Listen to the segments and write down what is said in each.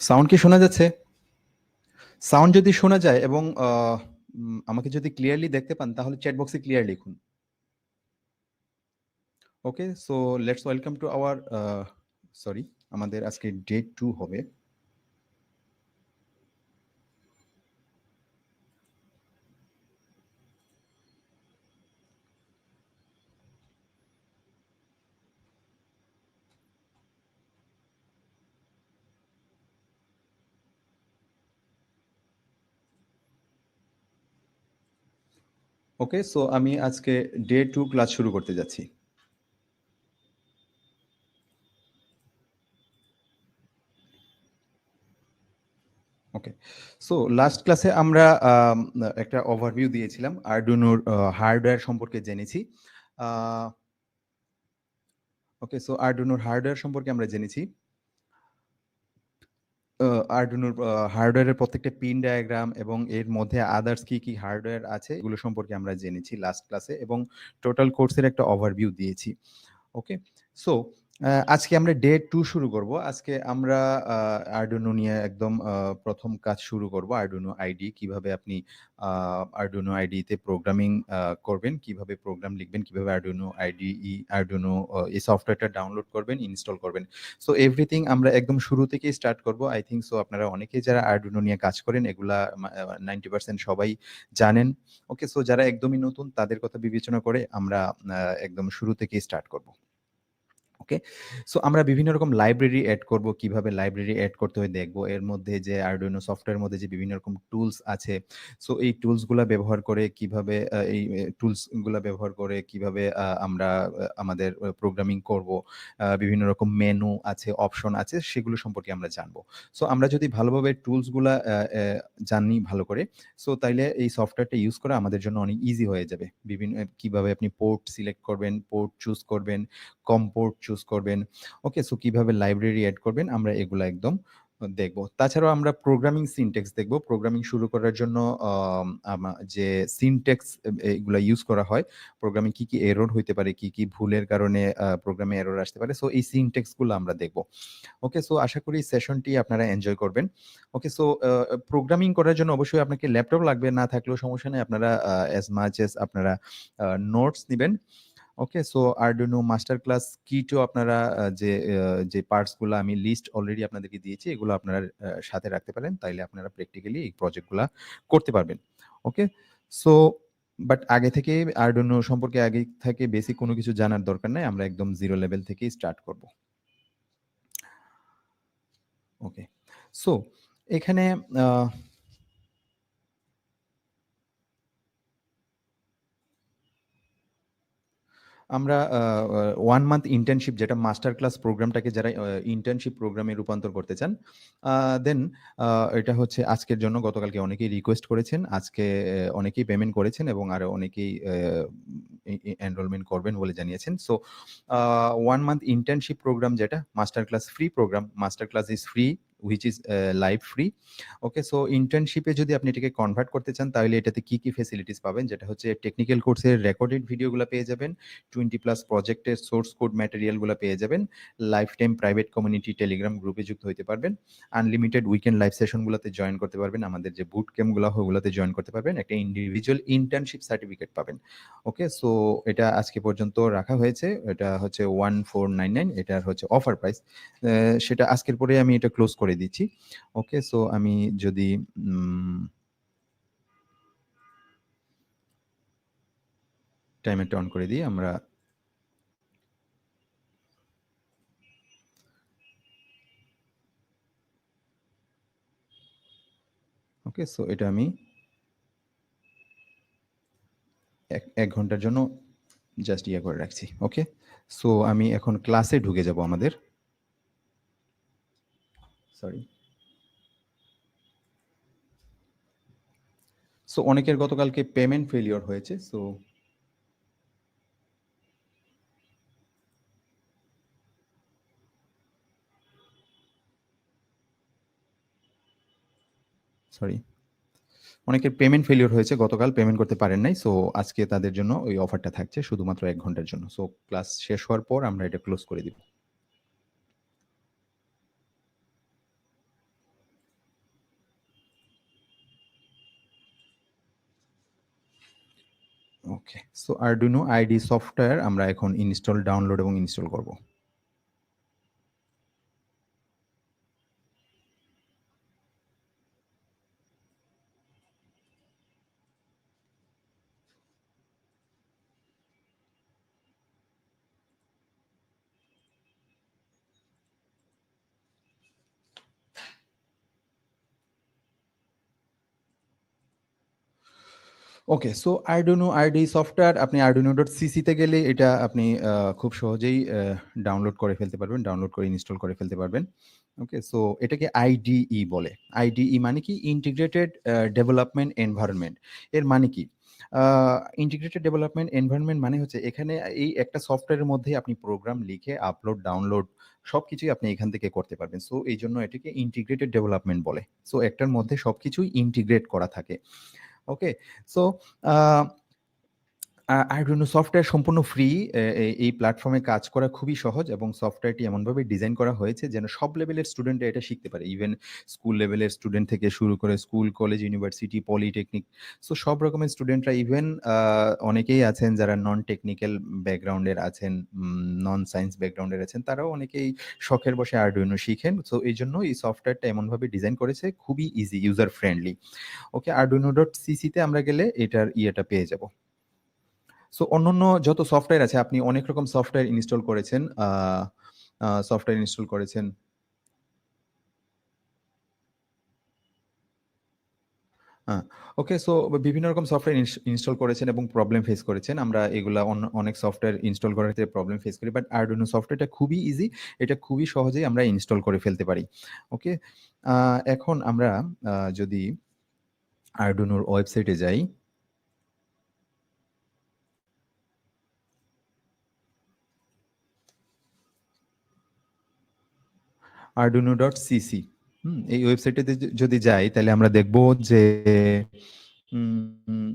Sound কি শোনা যাচ্ছে? সাউন্ড যদি শোনা যায় এবং আমাকে যদি ক্লিয়ারলি দেখতে পান তাহলে চ্যাট বক্সে ক্লিয়ার লিখুন। Okay, so let's welcome to our sorry, আমাদের আজকে ডে 2 হবে। ওকে, সো আমি আজকে ডে 2 ক্লাস শুরু করতে যাচ্ছি। ওকে, সো লাস্ট ক্লাসে আমরা একটা ওভারভিউ দিয়েছিলাম, আরডুইনোর হার্ডওয়্যার সম্পর্কে জেনেছি। ওকে, সো আরডুইনোর হার্ডওয়্যার সম্পর্কে আমরা জেনেছি। আরডুইনোর হার্ডওয়্যারের প্রত্যেকটা পিন ডায়াগ্রাম এবং এর মধ্যে আদার্স কি কি হার্ডওয়্যার আছে এগুলো সম্পর্কে আমরা জেনেছি লাস্ট ক্লাসে, এবং টোটাল কোর্সের একটা ওভারভিউ দিয়েছি। ওকে, সো আজকে আমরা ডে 2 শুরু করব। আজকে আমরা আরডুইনো নিয়ে একদম প্রথম কাজ শুরু করব। আরডুইনো আইডি কিভাবে আপনি আরডুইনো আইডিতে প্রোগ্রামিং করবেন, কিভাবে প্রোগ্রাম লিখবেন, কিভাবে আরডুইনো আরডুইনো এই সফটওয়্যারটা ডাউনলোড করবেন, ইনস্টল করবেন। সো এভরিথিং আমরা একদম শুরু থেকেই স্টার্ট করব। আই থিংক সো আপনারা অনেকেই যারা আরডুইনো নিয়ে কাজ করেন এগুলা 90% সবাই জানেন। ওকে, সো যারা একদমই নতুন তাদের কথা বিবেচনা করে আমরা একদম শুরু থেকেই স্টার্ট করব। ওকে, সো আমরা বিভিন্ন রকম লাইব্রেরি এড করব, কিভাবে লাইব্রেরি এড করতে হয় দেখব। এর মধ্যে যে আরডুইনো সফটওয়্যারের মধ্যে যে বিভিন্ন রকম টুলস আছে, সো এই টুলসগুলা ব্যবহার করে কিভাবে এই টুলসগুলা ব্যবহার করে কিভাবে আমরা আমাদের প্রোগ্রামিং করব। বিভিন্ন রকম মেনু আছে, অপশন আছে, সেগুলো সম্পর্কে আমরা জানবো। সো আমরা যদি ভালোভাবে টুলসগুলা জানি ভালো করে, সো তাইলে এই সফটওয়্যারটা ইউজ করা আমাদের জন্য অনেক ইজি হয়ে যাবে। বিভিন্ন কিভাবে আপনি পোর্ট সিলেক্ট করবেন, পোর্ট চুজ করবেন, কম পোর্ট চুজ করবেন। ওকে, সো কিভাবে লাইব্রেরি এড করবেন আমরা এগুলা একদম দেখব। তাছাড়াও আমরা প্রোগ্রামিং সিনট্যাক্স দেখব। প্রোগ্রামিং শুরু করার জন্য যে সিনট্যাক্স এগুলা ইউজ করা হয়, প্রোগ্রামিং কি কি এরর হইতে পারে, কি কি ভুলের কারণে প্রোগ্রামে এরর আসতে পারে, সো এই সিনট্যাক্স গুলো আমরা দেখব। ওকে, সো আশা করি সেশনটি আপনারা এনজয় করবেন। ওকে, সো প্রোগ্রামিং করার জন্য অবশ্যই আপনাকে ল্যাপটপ লাগবে, না থাকলেও সমস্যা নেই, আপনারা অ্যাজ মাচ এস আপনারা নোটস নিবেন। ওকে, সো আরডুইনো মাস্টার ক্লাস কিটও আপনারা যে পার্টসগুলো আমি লিস্ট অলরেডি আপনাদেরকে দিয়েছি এগুলো আপনারা সাথে রাখতে পারেন, তাইলে আপনারা প্র্যাকটিক্যালি এই প্রজেক্টগুলো করতে পারবেন। ওকে, সো বাট আগে থেকে আরডুইনো সম্পর্কে আগে থেকে বেসিক কোনো কিছু জানার দরকার নাই, আমরা একদম জিরো লেভেল থেকেই স্টার্ট করব। ওকে, সো এখানে আমরা 1 মান্থ ইন্টার্নশিপ, যেটা মাস্টার ক্লাস প্রোগ্রামটাকে যারা ইন্টার্নশিপ প্রোগ্রামে রূপান্তর করতে চান, দেন এটা হচ্ছে আজকের জন্য। গতকালকে অনেকেই রিকোয়েস্ট করেছেন, আজকে অনেকেই পেমেন্ট করেছেন এবং আরো অনেকেই এনরোলমেন্ট করবেন বলে জানিয়েছেন। সো 1 মান্থ ইন্টার্নশিপ প্রোগ্রাম, যেটা master class free programme, master class is free which is live free. Okay, so ইন্টার্নশিপে যদি আপনি এটাকে কনভার্ট করতে চান তাহলে এটাতে কি কি ফেসিলিটিস পাবেন, যেটা হচ্ছে টেকনিক্যাল কোর্সের রেকর্ডেড ভিডিওগুলো পেয়ে যাবেন, 20+ প্রজেক্টের সোর্স কোড ম্যাটেরিয়ালগুলো পেয়ে যাবেন, life time private community Telegram গ্রুপে যুক্ত হতে পারবেন, আনলিমিটেড উইকেন্ড লাইভ সেশনগুলোতে জয়েন করতে পারবেন, আমাদের যে বুট ক্যাম্পগুলো হয় ওগুলোতে জয়েন করতে পারবেন, একটা ইন্ডিভিজুয়াল ইন্টার্নশিপ সার্টিফিকেট পাবেন। ওকে, সো এটা আজকে পর্যন্ত রাখা হয়েছে, এটা হচ্ছে 1499, এটার হচ্ছে অফার প্রাইস, সেটা আজকের পরে আমি এটা ক্লোজ করে দিচ্ছি। ওকে, সো আমি যদি টাইমারটা অন করে দিই আমরা। ওকে, সো এটা আমি 1 ঘন্টার জন্য জাস্ট ইয়ে করে রাখছি। ওকে, সো আমি এখন ক্লাসে ঢুকে যাব আমাদের। সরি, সো অনেকের গতকালকে পেমেন্ট ফেলিওর হয়েছে, সো সরি, অনেকের পেমেন্ট ফেলিওর হয়েছে, গতকাল পেমেন্ট করতে পারেন নাই, সো আজকে তাদের জন্য ওই অফারটা থাকছে শুধুমাত্র 1 ঘন্টার জন্য। সো ক্লাস শেষ হওয়ার পর আমরা এটা ক্লোজ করে দিব। ওকে, সো আরডুইনো আইডি সফটওয়্যার আমরা এখন ইনস্টল, ডাউনলোড এবং ইনস্টল করব। ওকে, সো আরডুইনো আইডি সফটওয়্যার আপনি arduino.cc তে গেলে এটা আপনি খুব সহজেই ডাউনলোড করে ফেলতে পারবেন, ডাউনলোড করে ইনস্টল করে ফেলতে পারবেন। ওকে, সো এটাকে আইডিই বলে। আইডিই মানে কি? Integrated development environment. এর মানে কি? আ ইন্টিগ্রেটেড ডেভেলপমেন্ট এনভায়রনমেন্ট মানে হচ্ছে এখানে এই একটা সফটওয়্যারের মধ্যেই আপনি প্রোগ্রাম লিখে আপলোড, ডাউনলোড সবকিছুই আপনি এখান থেকে করতে পারবেন। সো এইজন্য এটাকে ইন্টিগ্রেটেড ডেভেলপমেন্ট বলে। সো একটার মধ্যে সবকিছুই ইন্টিগ্রেট করা থাকে। ওকে, সো আরডুইনো সফটওয়্যার সম্পূর্ণ ফ্রি। এই প্ল্যাটফর্মে কাজ করা খুবই সহজ এবং সফটওয়্যারটি এমনভাবে ডিজাইন করা হয়েছে যেন সব লেভেলের স্টুডেন্টরা এটা শিখতে পারে। ইভেন স্কুল লেভেলের স্টুডেন্ট থেকে শুরু করে school, college, university, polytechnic, so সব রকমের স্টুডেন্টরা, ইভেন অনেকেই আছেন যারা নন টেকনিক্যাল ব্যাকগ্রাউন্ডের আছেন, নন সায়েন্স ব্যাকগ্রাউন্ডের আছেন, তারাও অনেকেই শখের বশে আরডুইনো শিখেন। সো এইজন্য এই সফটওয়্যারটা এমনভাবে ডিজাইন করেছে খুবই ইজি, ইউজার ফ্রেন্ডলি। ওকে, arduino.cc তে আমরা গেলে এটার ইয়েটা পেয়ে যাব। সো অন্যান্য যত সফটওয়্যার আছে, আপনি অনেক রকম সফটওয়্যার ইনস্টল করেছেন, সফটওয়্যার ইনস্টল করেছেন। হ্যাঁ, ওকে, সো বিভিন্ন রকম সফটওয়্যার ইনস্টল করেছেন এবং প্রবলেম ফেস করেছেন। আমরা এগুলা অনেক সফটওয়্যার ইনস্টল করার ক্ষেত্রে প্রবলেম ফেস করি। বাট আরডুইনো সফটওয়্যারটা খুবই ইজি। এটা খুবই সহজেই আমরা ইনস্টল করে ফেলতে পারি। ওকে, এখন আমরা যদি আরডুইনোর ওয়েবসাইটে যাই, arduino.cc, এই ওয়েবসাইটে যদি যাই তাহলে আমরা দেখব যে উম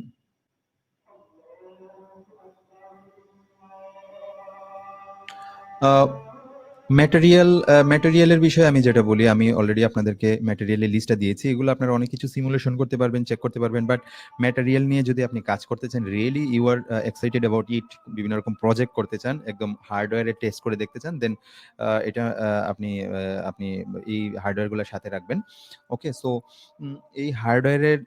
আ ম্যাটেরিয়ালের বিষয়ে আমি যেটা বলি, আমি অলরেডি আপনাদেরকে ম্যাটেরিয়ালের লিস্টটা দিয়েছি। এগুলো আপনারা অনেক কিছু সিমুলেশন করতে পারবেন, চেক করতে পারবেন। বাট ম্যাটেরিয়াল নিয়ে যদি আপনি কাজ করতে চান, really you are excited about it, বিভিন্ন রকম প্রজেক্ট করতে চান, একদম হার্ডওয়্যারে টেস্ট করে দেখতে চান, দেন এটা আপনি এই হার্ডওয়্যারগুলোর সাথে রাখবেন। ওকে, সো এই হার্ডওয়্যারের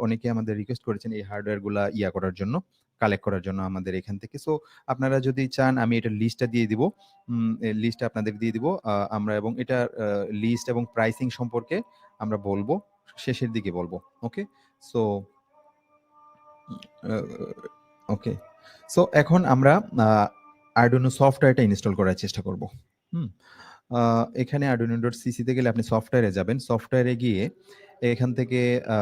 অনেকে আমাদের রিকোয়েস্ট করেছেন এই হার্ডওয়্যারগুলা করার জন্য, কালেক্ট করার জন্য আমাদের এখান থেকে। সো আপনারা যদি চান আমি এটার লিস্টটা দিয়ে দিব। লিস্ট আপনাদের দিয়ে দিব। আমরা এবং এটার লিস্ট এবং প্রাইসিং সম্পর্কে আমরা বলবো, শেষের দিকে বলবো। ওকে? সো আ ওকে। সো এখন আমরা আ Arduino সফটওয়্যারটা ইনস্টল করার চেষ্টা করব। হুম? আ এখানে arduino.cc তে গেলে আপনি সফটওয়্যারে যাবেন। সফটওয়্যারে গিয়ে এখান থেকে আ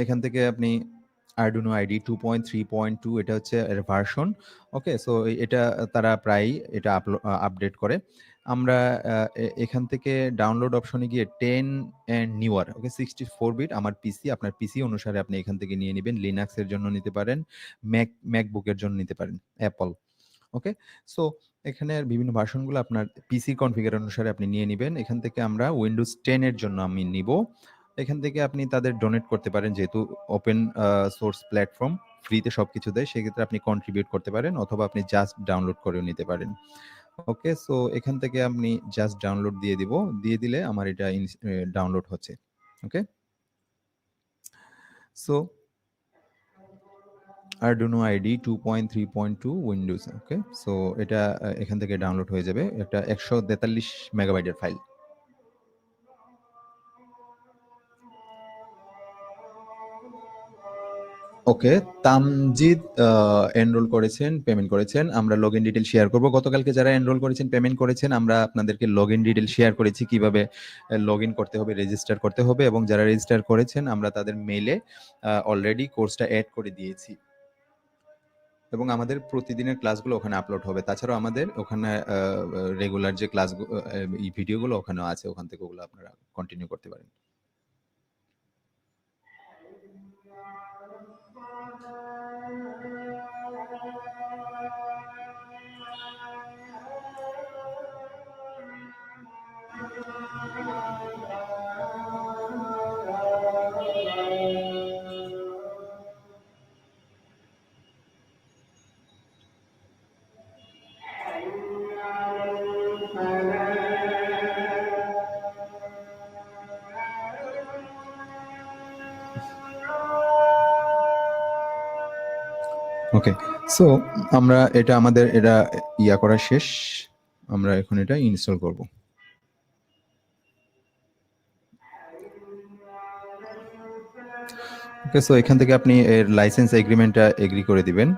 এখান থেকে আপনি Arduino IDE 2.3.2 এটা হচ্ছে এর ভার্সন। ওকে? সো এটা তারা প্রায়ই এটা আপডেট করে। আমরা এখান থেকে ডাউনলোড অপশনে গিয়ে 10 অ্যান্ড নিউয়ার, ওকে, 64 বিট আমার পিসি, আপনার পিসি অনুসারে আপনি এখান থেকে নিয়ে নিবেন। লিনাক্স এর জন্য নিতে পারেন, ম্যাকবুক এর জন্য নিতে পারেন, অ্যাপল। ওকে? সো এখানের বিভিন্ন ভার্সনগুলো আপনার পিসি কনফিগার অনুসারে আপনি নিয়ে নিবেন। এখান থেকে আমরা উইন্ডোজ 10 এর জন্য আমি নিবো। এখান থেকে আপনি তাদের ডোনেট করতে পারেন, যেহেতু ওপেন সোর্স প্ল্যাটফর্ম, ফ্রিতে সবকিছু দেয়। সেক্ষেত্রে আপনি কন্ট্রিবিউট করতে পারেন অথবা আপনি জাস্ট ডাউনলোড করেও নিতে পারেন। ওকে, সো এখান থেকে আপনি জাস্ট ডাউনলোড দিয়ে দিব। দিয়ে দিলে আমার এটা ডাউনলোড হচ্ছে। Okay? So Arduino IDE 2.3.2 Windows. Okay? So এটা এখান থেকে ডাউনলোড হয়ে যাবে। একটা 143 মেগাবাইটের ফাইল। ওকে, তামজিদ এনরোল করেছেন, পেমেন্ট করেছেন। আমরা লগইন ডিটেইল শেয়ার করব। গতকালকে যারা এনরোল করেছেন, পেমেন্ট করেছেন, আমরা আপনাদেরকে লগইন ডিটেইল শেয়ার করেছি কিভাবে লগইন করতে হবে, রেজিস্টার করতে হবে এবং যারা রেজিস্টার করেছেন আমরা তাদের মেইলে অলরেডি কোর্সটা এড করে দিয়েছি। এবং আমাদের প্রতিদিনের ক্লাসগুলো ওখানে আপলোড হবে। তাছাড়াও আমাদের ওখানে রেগুলার যে এই ভিডিওগুলো ওখানেও আছে। ওখান থেকে ওগুলো আপনারা কন্টিনিউ করতে পারেন। ওকে, সো আমরা এটা আমাদের এটা করা শেষ। আমরা এখন এটা ইনস্টল করব। ওকে, সো এখান থেকে আপনি এর লাইসেন্স এগ্রিমেন্টটা এগ্রি করে দিবেন।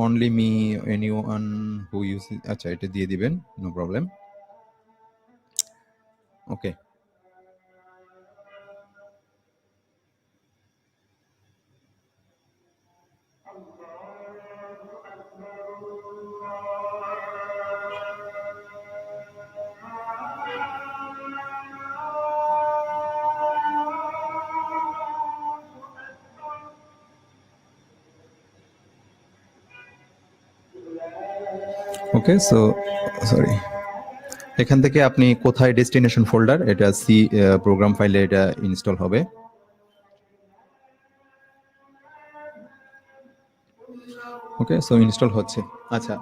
অনলি মি এনিওয়ান হু ইউজ, আচ্ছা এটা দিয়ে দিবেন, নো প্রবলেম। ওকে, ওকে, সো সরি, এখান থেকে আপনি কোথায় ডেস্টিনেশন ফোল্ডার, এটা সি প্রোগ্রাম ফাইলে এটা ইনস্টল হবে। ওকে, সো ইনস্টল হচ্ছে। আচ্ছা,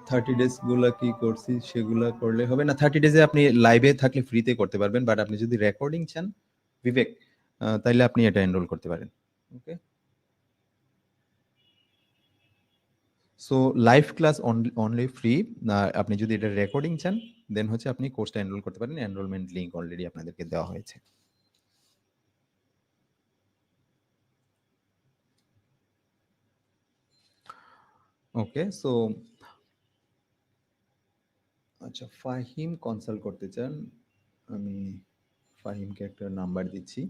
30 ডেজ গুলা কি করছি সেগুলা করলে হবে না। 30 ডেজে আপনি লাইভে থাকলে ফ্রিতে করতে পারবেন, বাট আপনি যদি রেকর্ডিং চান বিবেক, তাইলে আপনি এটা এনরোল করতে পারেন। Okay, so live class only free. আপনি যদি এটা রেকর্ডিং চান দেন হচ্ছে আপনি কোর্সটা এনরোল করতে পারেন। এনরোলমেন্ট লিংক অলরেডি আপনাদেরকে দেওয়া হয়েছে। ওকে, সো আচ্ছা, ফাহিম কনসাল্ট করতে চান, আমি ফাহিমকে একটা নাম্বার দিচ্ছি।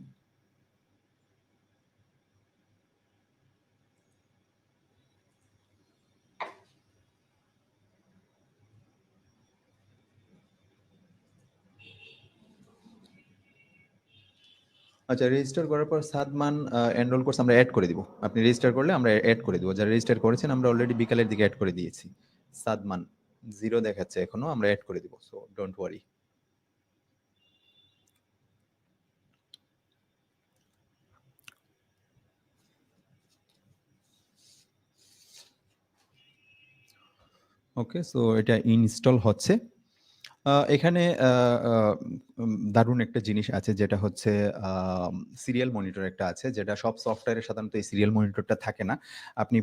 আচ্ছা, রেজিস্টার করার পর সাদমান এনরোল কোর্স আমরা অ্যাড করে দিব। আপনি রেজিস্টার করলে আমরা অ্যাড করে দিব। যারা রেজিস্টার করেছেন আমরা অলরেডি বিকালের দিকে অ্যাড করে দিয়েছি। সাদমান 0 দেখাচ্ছে এখনো, আমরা অ্যাড করে দিব, so don't worry. Okay, so এটা ইনস্টল হচ্ছে। এখানে দারুণ একটা জিনিস আছে যেটা হচ্ছে সিরিয়াল মনিটর একটা আছে, যেটা সব সফটওয়্যারে সাধারণত এই সিরিয়াল মনিটরটা থাকে না। আপনি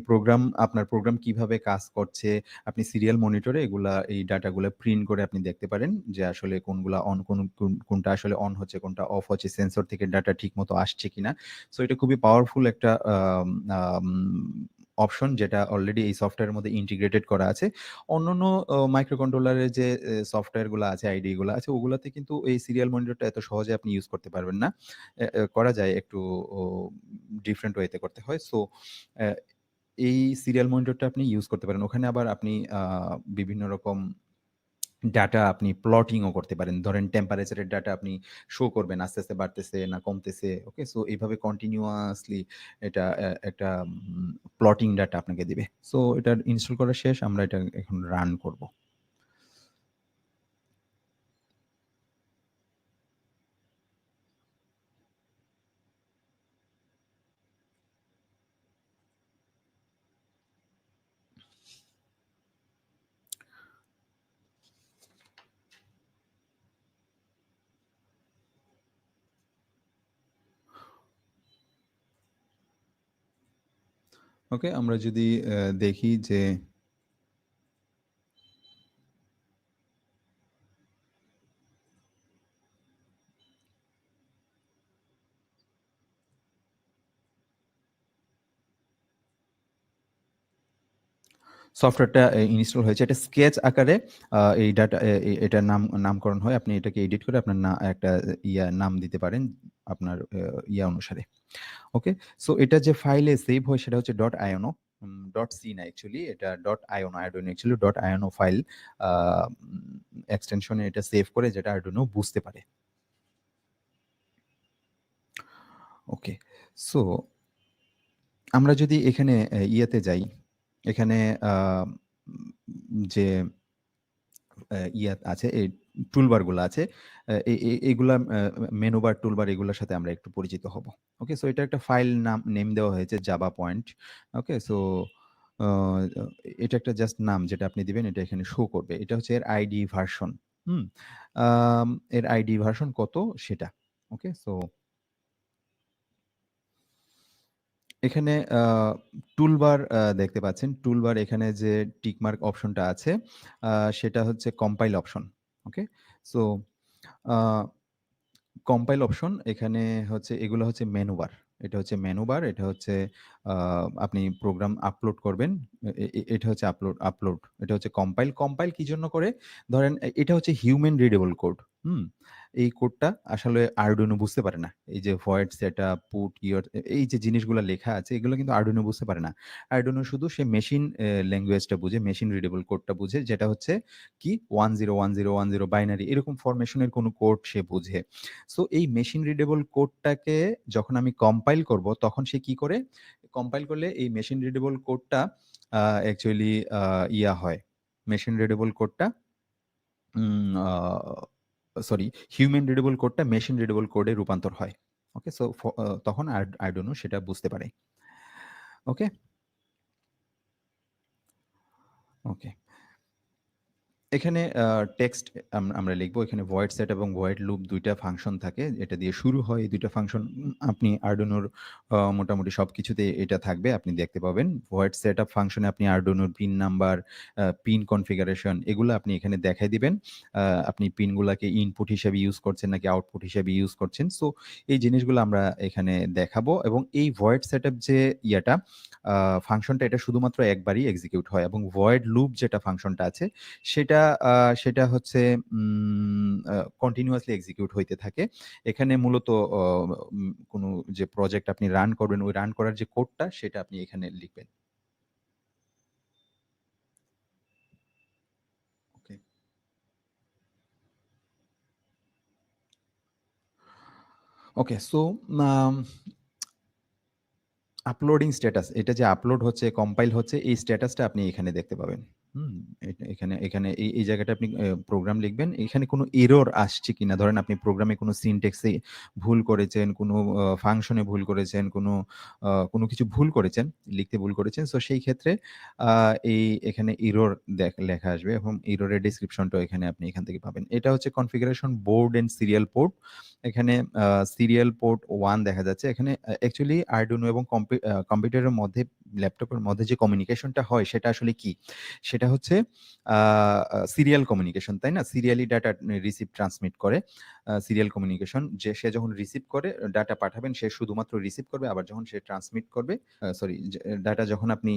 আপনার প্রোগ্রাম কিভাবে কাজ করছে, আপনি সিরিয়াল মনিটরে এগুলা এই ডাটাগুলো প্রিন্ট করে আপনি দেখতে পারেন যে আসলে কোনগুলা অন, কোনটা আসলে অন হচ্ছে, কোনটা অফ হচ্ছে, সেন্সর থেকে ডাটা ঠিকমতো আসছে কিনা। সো এটা খুবই পাওয়ারফুল একটা অপশন যেটা অলরেডি এই সফটওয়্যারের মধ্যে ইন্টিগ্রেটেড করা আছে। অন্যান্য মাইক্রো কন্ট্রোলারের যে সফটওয়্যার গুলো আছে, আইডি গুলো আছে, ওগুলাতে কিন্তু এই সিরিয়াল মনিটরটা এত সহজে আপনি ইউজ করতে পারবেন না। করা যায় একটু ডিফারেন্ট ওয়েতে করতে হয়। সো এই সিরিয়াল মনিটরটা আপনি ইউজ করতে পারেন। ওখানে আবার আপনি বিভিন্ন রকম ডাটা আপনি প্লটিংও করতে পারেন। ধরেন টেম্পারেচারের ডাটা আপনি শো করবেন আস্তে, আস্তে বাড়তেছে না কমতেছে। ওকে? সো এইভাবে কন্টিনিউয়াসলি এটা একটা প্লটিং ডাটা আপনাকে দিবে। সো এটার ইনস্টল করা শেষ। আমরা এটা এখন রান করব। ওকে? আমরা যদি দেখি যে সফটওয়্যারটা ইনস্টল হয়েছে। এটা স্কেচ আকারে এই ডাটা এটার নামকরণ হয়। আপনি এটাকে এডিট করে আপনার একটা নাম দিতে পারেন আপনার অনুসারে। ওকে? সো এটা যে ফাইলে সেভ হয় সেটা হচ্ছে .iono, .c না অ্যাকচুয়ালি, এটা .iono, Arduino actually .iono file uh এক্সটেনশনে এটা সেভ করে যেটা Arduino বুঝতে পারে। ওকে। সো আমরা যদি এখানে ইয়েতে যাই, এখানে আ যে আছে, এই টুলবার গুলা আছে। এগুলা মেনু বার, টুলবার এগুলার সাথে আমরা একটু পরিচিত হব। ওকে? সো এটা একটা ফাইল নেম দেওয়া হয়েছে জাভা পয়েন্ট। ওকে? সো আ এটা একটা জাস্ট নাম যেটা আপনি দিবেন, এটা এখানে শো করবে। এটা হচ্ছে এর আইডি ভার্সন। হুম? এর আইডি ভার্সন কত সেটা। ওকে? সো এখানে টুলবার দেখতে পাচ্ছেন। টুলবার এখানে যে টিক মার্ক অপশনটা আছে, আ সেটা হচ্ছে কম্পাইল অপশন। ওকে? সো আ কম্পাইল অপশন এখানে হচ্ছে এগুলো হচ্ছে মেনু বার। এটা হচ্ছে মেনু বার, এটা হচ্ছে আ আপনি প্রোগ্রাম আপলোড করবেন। এটা হচ্ছে আপলোড। এটা হচ্ছে কম্পাইল। কম্পাইল কি জন্য করে? ধরেন এটা হচ্ছে হিউম্যান রিডেবল কোড। হুম? এই কোডটা আসলে Arduino বুঝতে পারে না। এই যে ভয়েড সেটআপ, পুট ইওর এই যে জিনিসগুলা লেখা আছে এগুলো কিন্তু Arduino বুঝতে পারে না। Arduino শুধু সে মেশিন ল্যাঙ্গুয়েজটা বুঝে, মেশিন রিডেবল কোডটা বুঝে যেটা হচ্ছে কি 101010 বাইনারি এরকম ফরমেশন এর কোনো কোড সে বুঝে। সো এই মেশিন রিডেবল কোডটাকে যখন আমি কম্পাইল করব, তখন সে কি করে? কম্পাইল করলে এই মেশিন রিডেবল কোডটা অ্যাকচুয়ালি হয়। মেশিন রিডেবল কোডটা উম আ সরি, হিউম্যান রিডেবল কোডটা মেশিন রিডেবল কোডে রূপান্তর হয়। ওকে? সো তখন আরডুইনো সেটা বুঝতে পারে। ওকে? ওকে। এখানে টেক্সট আমরা লিখব। এখানে ভয়েড সেট এবং ভয়েড লুপ ২ টা ফাংশন থাকে। এটা দিয়ে শুরু হয়। এই ২ টা ফাংশন আপনি Arduino র মোটামুটি সবকিছুতেই এটা থাকবে। আপনি দেখতে পাবেন। ভয়েড সেটআপ ফাংশনে আপনি Arduino র পিন নাম্বার, পিন কনফিগারেশন এগুলা আপনি এখানে দেখায় দিবেন। আপনি পিনগুলাকে ইনপুট হিসেবে ইউজ করছেন নাকি আউটপুট হিসেবে ইউজ করছেন। সো এই জিনিসগুলো আমরা এখানে দেখাবো এবং এই ভয়েড সেটআপ যে ইয়াটা আ ফাংশনটা এটা শুধুমাত্র একবারই এক্সিকিউট হয় এবং ভয়েড লুপ যেটা ফাংশনটা আছে সেটা আ সেটা হচ্ছে কন্টিনিউয়াসলি এক্সিকিউট হইতে থাকে। এখানে মূলত কোনো যে প্রজেক্ট আপনি রান করবেন, ওই রান করার যে কোডটা সেটা আপনি এখানে লিখবেন। ওকে। ওকে, সো আম আপলোডিং স্ট্যাটাস এটা যে আপলোড হচ্ছে, কম্পাইল হচ্ছে এই স্ট্যাটাসটা আপনি এখানে দেখতে পাবেন। হুম? এখানে এখানে এই জায়গাটায় আপনি প্রোগ্রাম লিখবেন। এখানে কোনো এরর আসছে কিনা ধরেন আপনি প্রোগ্রামে কোনো সিনট্যাক্স এ ভুল করেছেন, কোনো ফাংশনে ভুল করেছেন, কোনো কিছু ভুল করেছেন, লিখতে ভুল করেছেন। সো সেই ক্ষেত্রে আ এই এখানে এরর লেখা আসবে এবং এররের ডেসক্রিপশনটাও এখানে আপনি এখান থেকে পাবেন। এটা হচ্ছে configuration board and serial port. এখানে সিরিয়াল পোর্ট 1 দেখা যাচ্ছে। এখানে অ্যাকচুয়ালি Arduino এবং কম্পিউটারের মধ্যে, ল্যাপটপের মধ্যে যে কমিউনিকেশনটা হয় সেটা আসলে কি? সেটা হচ্ছে আ আ সিরিয়াল কমিউনিকেশন, তাই না? সিরিয়ালি ডাটা রিসিভ ট্রান্সমিট করে। সিরিয়াল কমিউনিকেশন যে সে যখন রিসিভ করে ডাটা পাঠাবেন সে শুধুমাত্র রিসিভ করবে। আবার যখন সে ট্রান্সমিট করবে সরি যে ডাটা যখন আপনি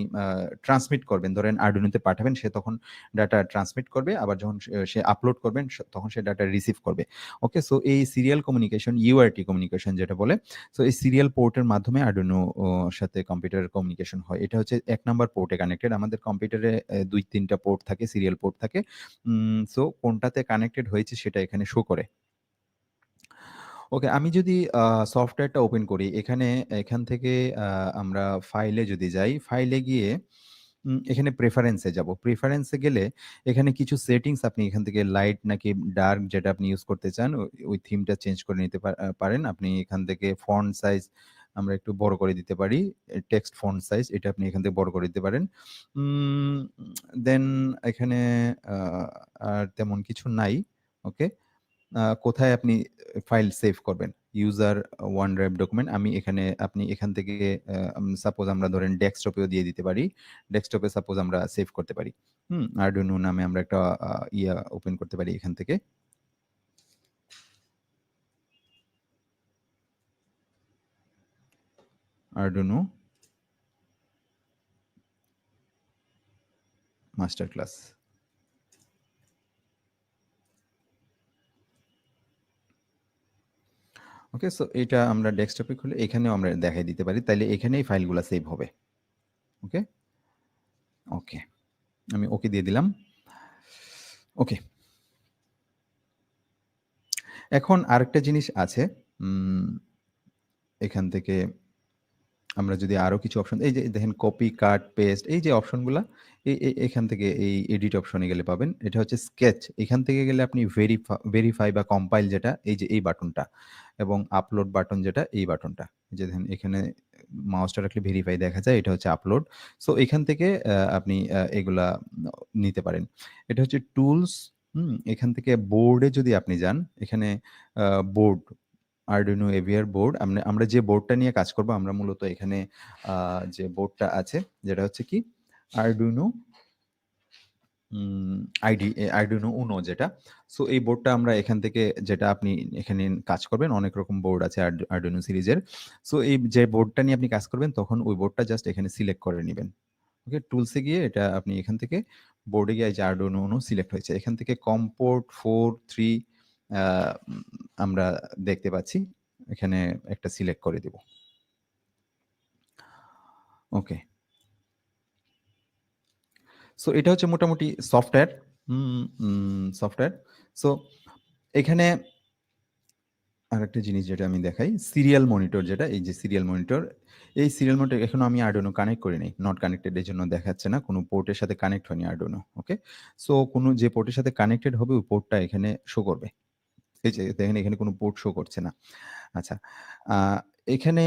ট্রান্সমিট করবেন ধরেন Arduino তে পাঠাবেন সে তখন ডাটা ট্রান্সমিট করবে। আবার যখন সে আপলোড করবেন তখন সে ডাটা রিসিভ করবে। ওকে? সো এই সিরিয়াল কমিউনিকেশন UART কমিউনিকেশন যেটা বলে। সো এই সিরিয়াল পোর্টের মাধ্যমে Arduino সাথে কম্পিউটারের কমিউনিকেশন হয়। এটা হচ্ছে ১ নাম্বার পোর্টে কানেক্টেড। আমাদের কম্পিউটারে ২-৩ টা পোর্ট থাকে, সিরিয়াল পোর্ট থাকে। সো কোনটাতে কানেক্টেড হয়েছে সেটা এখানে শো করে। ওকে, আমি যদি সফটওয়্যারটা ওপেন করি, এখান থেকে আ আমরা ফাইলে যদি যাই, ফাইলে গিয়ে এখানে প্রেফারেন্স এ যাব। প্রেফারেন্স এ গেলে এখানে কিছু সেটিংস আপনি এখান থেকে লাইট নাকি ডার্ক যেটা আপনি ইউজ করতে চান, ওই থিমটা চেঞ্জ করে নিতে পারেন। আপনি এখান থেকে ফন্ট সাইজ আমরা একটু বড় করে দিতে পারি। টেক্সট ফন্ট সাইজ এটা আপনি এখান থেকে বড় করে দিতে পারেন। উম দেন এখানে আ আর তেমন কিছু নাই। ওকে? কোথায় আপনি ফাইল সেভ করবেন? ইউজার OneDrive ডকুমেন্ট আমি এখানে আপনি এখান থেকে সাপোজ আমরা ধরেন ডেস্কটপেও দিয়ে দিতে পারি। ডেস্কটপে সাপোজ আমরা সেভ করতে পারি। Arduino নামে আমরা একটা আ ইয়া ওপেন করতে পারি এখান থেকে। Arduino master class. Okay? So এটা আমরা ডেস্কটপে খুলে এখানেও আমরা দেখায় দিতে পারি। তাইলে এখানেই ফাইলগুলা সেভ হবে। ওকে? ওকে। আমি ওকে দিয়ে দিলাম। ওকে। এখন আরেকটা জিনিস আছে। উম এখান থেকে আমরা যদি আরো কিছু অপশন এই যে দেখেন কপি, কাট, পেস্ট এই যে অপশনগুলা এখান থেকে এই এডিট অপশনে গেলে পাবেন। এটা হচ্ছে স্কেচ। এখান থেকে গেলে আপনি ভেরিফাই বা কম্পাইল যেটা এই যে এই বাটনটা এবং আপলোড বাটন যেটা এই বাটনটা। এই যে দেখেন এখানে মাউসটা রাখলে ভেরিফাই দেখা যায়। এটা হচ্ছে আপলোড। সো এখান থেকে আপনি এগুলা নিতে পারেন। এটা হচ্ছে টুলস, এখান থেকে বোর্ডে যদি আপনি যান, এখানে বোর্ড আরডুইনো এভিআর বোর্ড, আমরা যে বোর্ডটা নিয়ে কাজ করব, আমরা মূলত এখানে যে বোর্ডটা আছে যেটা হচ্ছে কি আরডুইনো আরডুইনো উনো যেটা। সো এই বোর্ডটা আমরা এখান থেকে, যেটা আপনি এখানে কাজ করবেন, অনেক রকম বোর্ড আছে আরডুইনো সিরিজের। সো এই যে বোর্ডটা নিয়ে আপনি কাজ করবেন তখন ওই বোর্ডটা জাস্ট এখানে সিলেক্ট করে নিবেন। ওকে, টুলসে গিয়ে এটা আপনি এখান থেকে বোর্ডে গিয়ে এই যে আরডুইনো উনো সিলেক্ট হয়েছে, এখান থেকে কম পোর্ট 4 3 আমরা দেখতে পাচ্ছি, এখানে একটা সিলেক্ট করে দেব। ওকে, সো এটা হচ্ছে মোটামুটি সফটওয়্যার। সফটওয়্যার। সো এখানে আরেকটা জিনিস যেটা আমি দেখাই, সিরিয়াল মনিটর, যেটা এই যে সিরিয়াল মনিটর, এই সিরিয়াল মনিটর এখনো আমি আরডুইনো কানেক্ট করি নাই, নট কানেক্টেড এর জন্য দেখাচ্ছে না, কোনো পোর্টের সাথে কানেক্ট হয়নি আরডুইনো। ওকে, সো কোনো যে পোর্টের সাথে কানেক্টেড হবে ওই পোর্টটা এখানে শো করবে। এই যে দেখেন এখানে কোনো পোর্ট শো করছে না। আচ্ছা, এখানে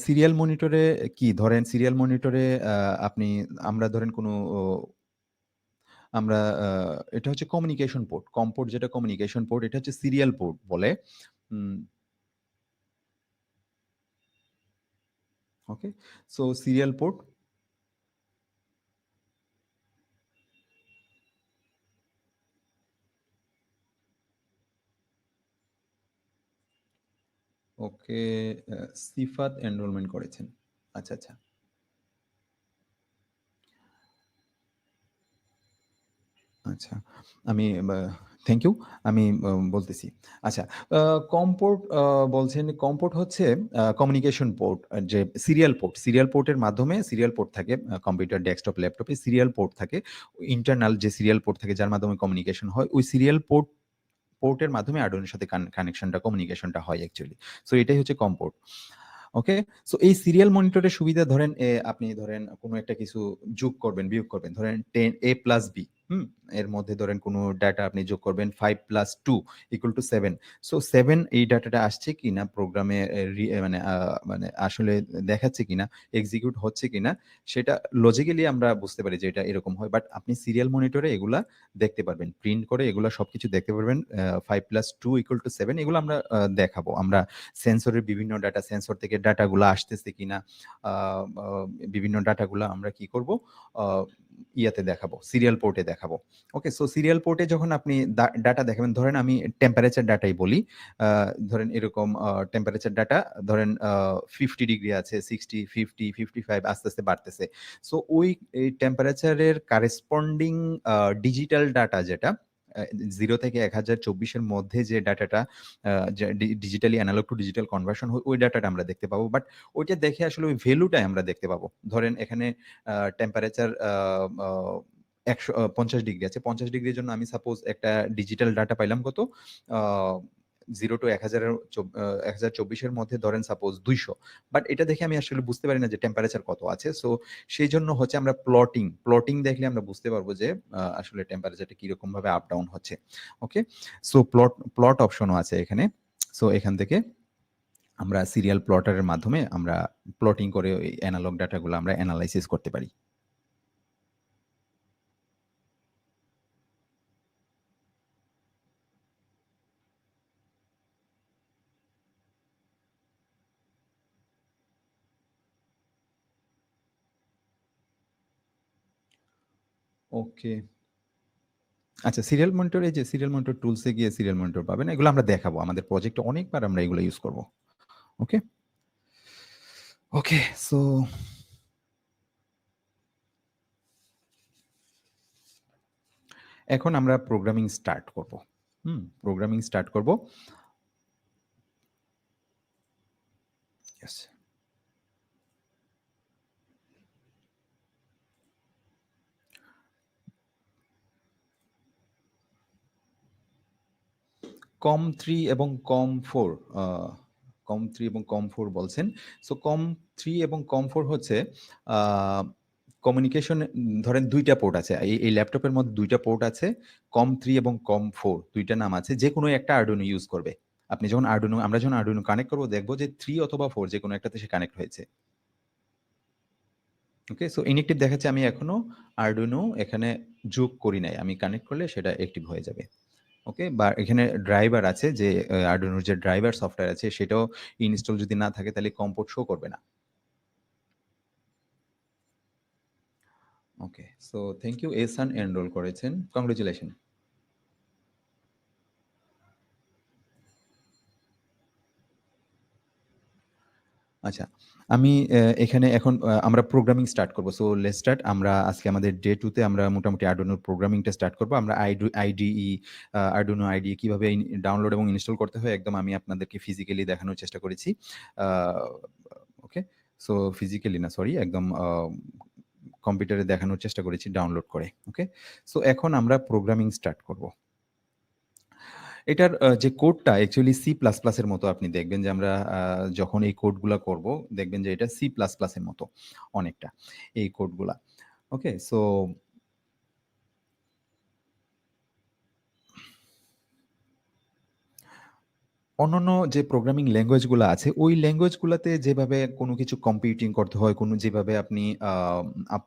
সিরিয়াল মনিটরে কি ধরেন, সিরিয়াল মনিটরে আপনি, আমরা ধরেন কোনো আমরা এটা হচ্ছে কমিউনিকেশন পোর্ট, কম পোর্ট যেটা কমিউনিকেশন পোর্ট, এটা হচ্ছে সিরিয়াল পোর্ট বলে। ওকে, সো সিরিয়াল পোর্ট, ওকে, সিফাত এনরোলমেন্ট করেছেন। আচ্ছা আচ্ছা, আচ্ছা। আমি থ্যাংক ইউ। আমি বলতেছি। আচ্ছা, কম পোর্ট বলছেন, কম পোর্ট হচ্ছে কমিউনিকেশন পোর্ট, যে সিরিয়াল পোর্ট, সিরিয়াল পোর্টের মাধ্যমে সিরিয়াল পোর্ট থাকে কম্পিউটার, ডেস্কটপ, ল্যাপটপে সিরিয়াল পোর্ট থাকে। ইন্টারনাল যে সিরিয়াল পোর্ট থাকে যার মাধ্যমে কমিউনিকেশন হয়, ওই সিরিয়াল পোর্টের মাধ্যমে আরডুইনোর সাথে কানেকশনটা, কমিউনিকেশনটা হয় অ্যাকচুয়ালি। সো এটাই হচ্ছে কম পোর্ট। ওকে, সো এই সিরিয়াল মনিটরের সুবিধা, ধরেন আপনি ধরেন কোনো একটা কিছু যোগ করবেন, বিয়োগ করবেন, ধরেন 10 a প্লাস বি, এর মধ্যে ধরেন কোনো ডাটা আপনি যোগ করবেন, 5 প্লাস 2 ইকুয়াল টু 7। সো 7 এই ডাটাটা আসছে কিনা প্রোগ্রামে, মানে মানে আসলে দেখাচ্ছে কিনা, এক্সিকিউট হচ্ছে কিনা, সেটা লজিক্যালি আমরা বুঝতে পারি যে এটা এরকম হয়। বাট আপনি সিরিয়াল মনিটরে এগুলা দেখতে পারবেন, প্রিন্ট করে এগুলা সবকিছু দেখতে পারবেন। 5 প্লাস 2 ইকুয়াল টু 7 এগুলো আমরা দেখাবো। আমরা সেন্সরের বিভিন্ন ডাটা, সেন্সর থেকে ডাটাগুলো আসতেছে কিনা, আহ, আহ, বিভিন্ন ডাটাগুলো আমরা কি করব, আহ, ইয়াতে দেখাবো, সিরিয়াল পোর্টে দেখাবো। ওকে, সো সিরিয়াল পোর্টে যখন আপনি ডাটা দেখাবেন, ধরেন আমি টেম্পারেচার ডাটাই বলি, ধরেন এরকম টেম্পারেচার ডাটা, ধরেন 50 ডিগ্রি আছে, 60 50 55 আস্তে আস্তে বাড়তেছে। সো ওই টেম্পারেচারের কারেসপন্ডিং ডিজিটাল ডাটা যেটা 0 থেকে 1024-এর মধ্যে যে ডাটাটা digitally analog to digital conversion হয়, ওই ডাটাটা আমরা দেখতে পাবো। বাট ওইটা দেখে আসলে ওই ভ্যালুটাই আমরা দেখতে পাবো। ধরেন এখানে টেম্পারেচার 50 ডিগ্রি আছে, 50 ডিগ্রির জন্য আমি সাপোজ একটা ডিজিটাল ডাটা পাইলাম কত, 0 to 1024-এর মধ্যে ধরেন সাপোজ 200। বাট এটা দেখে আমি আসলে বুঝতে পারি না যে টেম্পারেচার কত আছে। সো সেই জন্য হচ্ছে আমরা প্লটিং দেখলে আমরা বুঝতে পারবো যে আসলে টেম্পারেচারটা কিরকম ভাবে আপ ডাউন হচ্ছে। ওকে, সো প্লট অপশনও আছে এখানে। সো এখান থেকে আমরা সিরিয়াল প্লটারের মাধ্যমে আমরা প্লটিং করে ওই অ্যানালগ ডাটাগুলো আমরা অ্যানালাইসিস করতে পারি। ওকে, আচ্ছা, সিরিয়াল মনিটর, এই যে সিরিয়াল মনিটর টুলসে গিয়ে সিরিয়াল মনিটর পাবেন, এগুলো আমরা দেখাবো আমাদের প্রজেক্টে অনেকবার আমরা এগুলো ইউজ করব। ওকে, ওকে, সো এখন আমরা প্রোগ্রামিং স্টার্ট করব। প্রোগ্রামিং স্টার্ট করব। Yes. কম 3 এবং কম 4, কম 3 এবং কম 4 বলছেন। সো কম 3 এবং কম 4 হচ্ছে কমিউনিকেশন, ধরেন 2টা পোর্ট আছে। এই ল্যাপটপের মধ্যে 2টা পোর্ট আছে, কম 3 এবং কম 4 2টা নাম আছে। যে কোনো একটা আরডুইনো ইউজ করবে। আপনি যখন আরডুইনো, আমরা যখন আরডুইনো কানেক্ট করব দেখব যে 3 অথবা 4 যে কোনো একটাতে সে কানেক্ট হয়েছে। ওকে, সো ইনঅ্যাক্টিভ দেখাচ্ছে, আমি এখনো আরডুইনো এখানে যোগ করি নাই। আমি কানেক্ট করলে সেটা অ্যাক্টিভ হয়ে যাবে। ওকে? বা এখানে ড্রাইভার আছে যে Arduino যে ড্রাইভার সফটওয়্যার আছে সেটাও ইনস্টল যদি না থাকে তাহলে কম পোর্ট শো করবে না। Okay. So thank you. Ehsan enrol করেছেন। কংগ্রাচুলেশন। আচ্ছা। আমি এখানে এখন আমরা প্রোগ্রামিং স্টার্ট করব। So let's start. আমরা আজকে আমাদের ডে 2 তে আমরা মোটামুটি Arduino প্রোগ্রামিংটা স্টার্ট করব। আমরা IDE Arduino IDE কিভাবে ডাউনলোড এবং ইনস্টল করতে হয় একদম আমি আপনাদেরকে ফিজিক্যালি দেখানোর চেষ্টা করেছি। আ ওকে। সো ফিজিক্যালি না সরি একদম কম্পিউটারে দেখানোর চেষ্টা করেছি ডাউনলোড করে। ওকে? সো এখন আমরা প্রোগ্রামিং স্টার্ট করব। এটার যে কোডটা অ্যাকচুয়ালি সি প্লাস প্লাস এর মতো আপনি দেখবেন যে আমরা যখন এই কোডগুলা করব, দেখবেন যে এটা সি প্লাস প্লাস এর মতো অনেকটা এই কোডগুলা। ওকে? সো অন্যান্য যে প্রোগ্রামিং ল্যাঙ্গুয়েজ গুলা আছে, ওই ল্যাঙ্গুয়েজ গুলাতে যেভাবে কোনো কিছু কম্পিউটিং করতে হয়, কোনো যেভাবে আপনি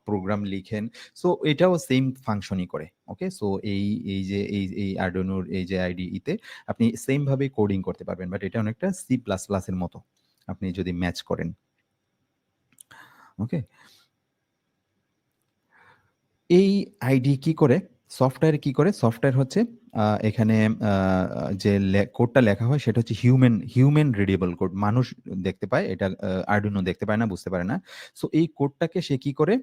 প্রোগ্রাম লিখেন, সো এটাও সেইম ফাংশনই করে। ওকে? সো এই যে এই Arduino র এই যে IDE তে আপনি সেইম ভাবে কোডিং করতে পারবেন। বাট এটা অনেকটা সি প্লাস প্লাস এর মতো। আপনি যদি ম্যাচ করেন। ওকে? এই আইডি কি করে? সফটওয়্যার কি করে? সফটওয়্যার হচ্ছে এখানে আ যে কোডটা লেখা হয় সেটা হচ্ছে হিউম্যান রিডেবল কোড। মানুষ দেখতে পায়। এটা Arduino দেখতে পায় না, বুঝতে পারে না। সো এই কোডটাকে সে কি করে?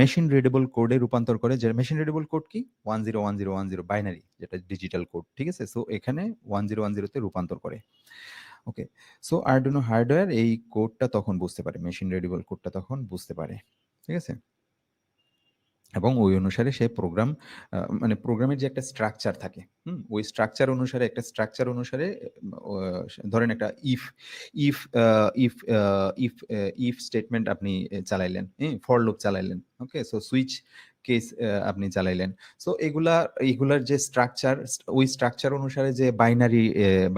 মেশিন রিডেবল কোডে রূপান্তর করে। যে মেশিন রিডেবল কোড কি? 101010 বাইনারি যেটা ডিজিটাল কোড। ঠিক আছে? সো এখানে 1010 তে রূপান্তর করে। ওকে। সো Arduino হার্ডওয়্যার এই কোডটা তখন বুঝতে পারে। মেশিন রিডেবল কোডটা তখন বুঝতে পারে। ঠিক আছে? এবং ওই অনুসারে সে প্রোগ্রাম মানে প্রোগ্রামের যে একটা স্ট্রাকচার থাকে, হুম? ওই স্ট্রাকচার অনুসারে একটা স্ট্রাকচার অনুসারে অ ধরেন একটা if uh if uh if if statement আপনি চালাইলেন, হ্যাঁ? ফর লুপ চালাইলেন। ওকে? সো সুইচ কেস আপনি চালাইলেন। সো এগুলার যে স্ট্রাকচার ওই স্ট্রাকচার অনুসারে যে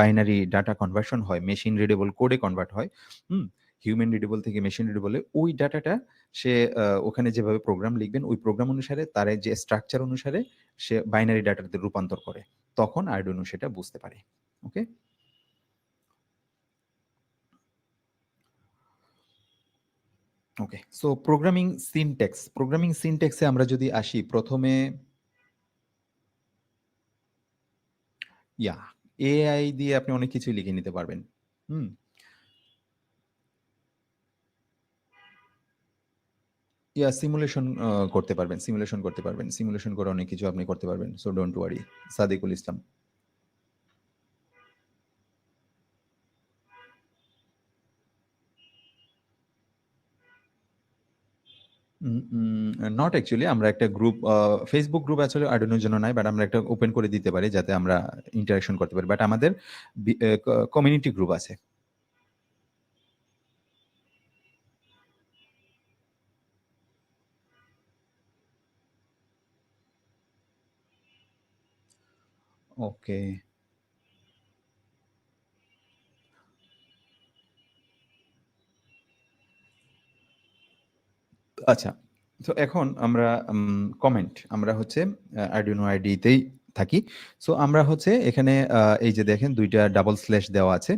বাইনারি ডাটা কনভার্সন হয়, মেশিন রিডেবল কোডে কনভার্ট হয়, হুম? হিউম্যান রিডেবল থেকে মেশিন রিডেবল এ ওই ডাটাটা সে ওখানে যেভাবে প্রোগ্রাম লিখবেন, ওই প্রোগ্রাম অনুসারে তার যে স্ট্রাকচার অনুসারে সে বাইনারি ডাটাতে রূপান্তর করে। তখন Arduino সেটা বুঝতে পারে। ওকে? ওকে। সো প্রোগ্রামিং সিনট্যাক্স এ আমরা যদি আসি ১ম এ ইয়া এআই দিয়ে আপনি অনেক কিছুই লিখে নিতে পারবেন। হুম? সিমুলেশন করতে পারবেন। সিমুলেশন করে অনেক কিছু আপনি করতে পারবেন। So don't worry. Sadikul Islam. Not actually আমরা একটা গ্রুপ Facebook গ্রুপ আসলে Arduino এর জন্য নাই। বাট আমরা একটা ওপেন করে দিতে পারি যাতে আমরা ইন্টারেকশন করতে পারি। বাট আমাদের বি এ ক কমিউনিটি গ্রুপ আছে। ওকে। আচ্ছা। তো এখন আমরা আমরা হচ্ছে Arduino IDE তেই থাকি। সো আমরা হচ্ছে এখানে এই যে দেখেন ২ টা ডাবল স্ল্যাশ দেওয়া আছে।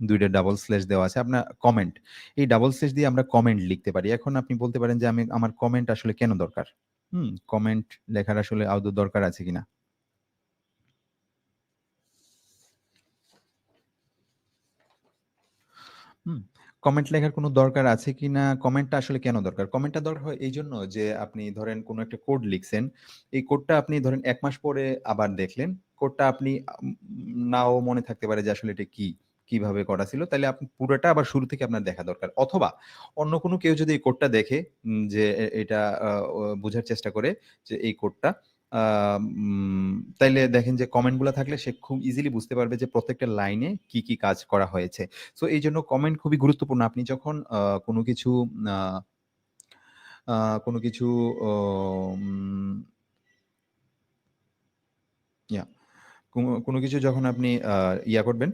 ২ টা ডাবল স্ল্যাশ দেওয়া আছে। আপনার কমেন্ট। এই ডাবল স্ল্যাশ দিয়ে আমরা কমেন্ট লিখতে পারি। এখন আপনি বলতে পারেন যে আমার কমেন্ট আসলে কেন দরকার? কমেন্ট লেখার আসলে আদৌ দরকার আছে কিনা? হুম, কমেন্ট লেখার কোনো দরকার আছে কিনা? কমেন্টটা আসলে কেন দরকার? কমেন্টটা দরকার হয় এইজন্য যে আপনি ধরেন কোনো একটা কোড লিখছেন। এই কোডটা আপনি ধরেন ১ মাস পরে আবার দেখলেন। কোডটা আপনি নাও মনে থাকতে পারে যে আসলে এটা কি? কিভাবে করা ছিল? তাইলে আপনি পুরাটা আবার শুরু থেকে আপনার দেখা দরকার। অথবা অন্য কোনো কেউ যদি এই কোডটা দেখে যে এটা আ ও বুঝার চেষ্টা করে যে এই কোডটা আ উম তাইলে দেখেন যে কমেন্ট গুলা থাকলে সে খুব ইজিলি বুঝতে পারবে যে প্রত্যেকটা লাইনে কি কাজ করা হয়েছে। সো এইজন্য কমেন্ট খুবই গুরুত্বপূর্ণ। আপনি যখন কোনো কিছু আ আ কোনো কিছু ও উম ইয়া কোনো কিছু যখন আপনি ইয়া করবেন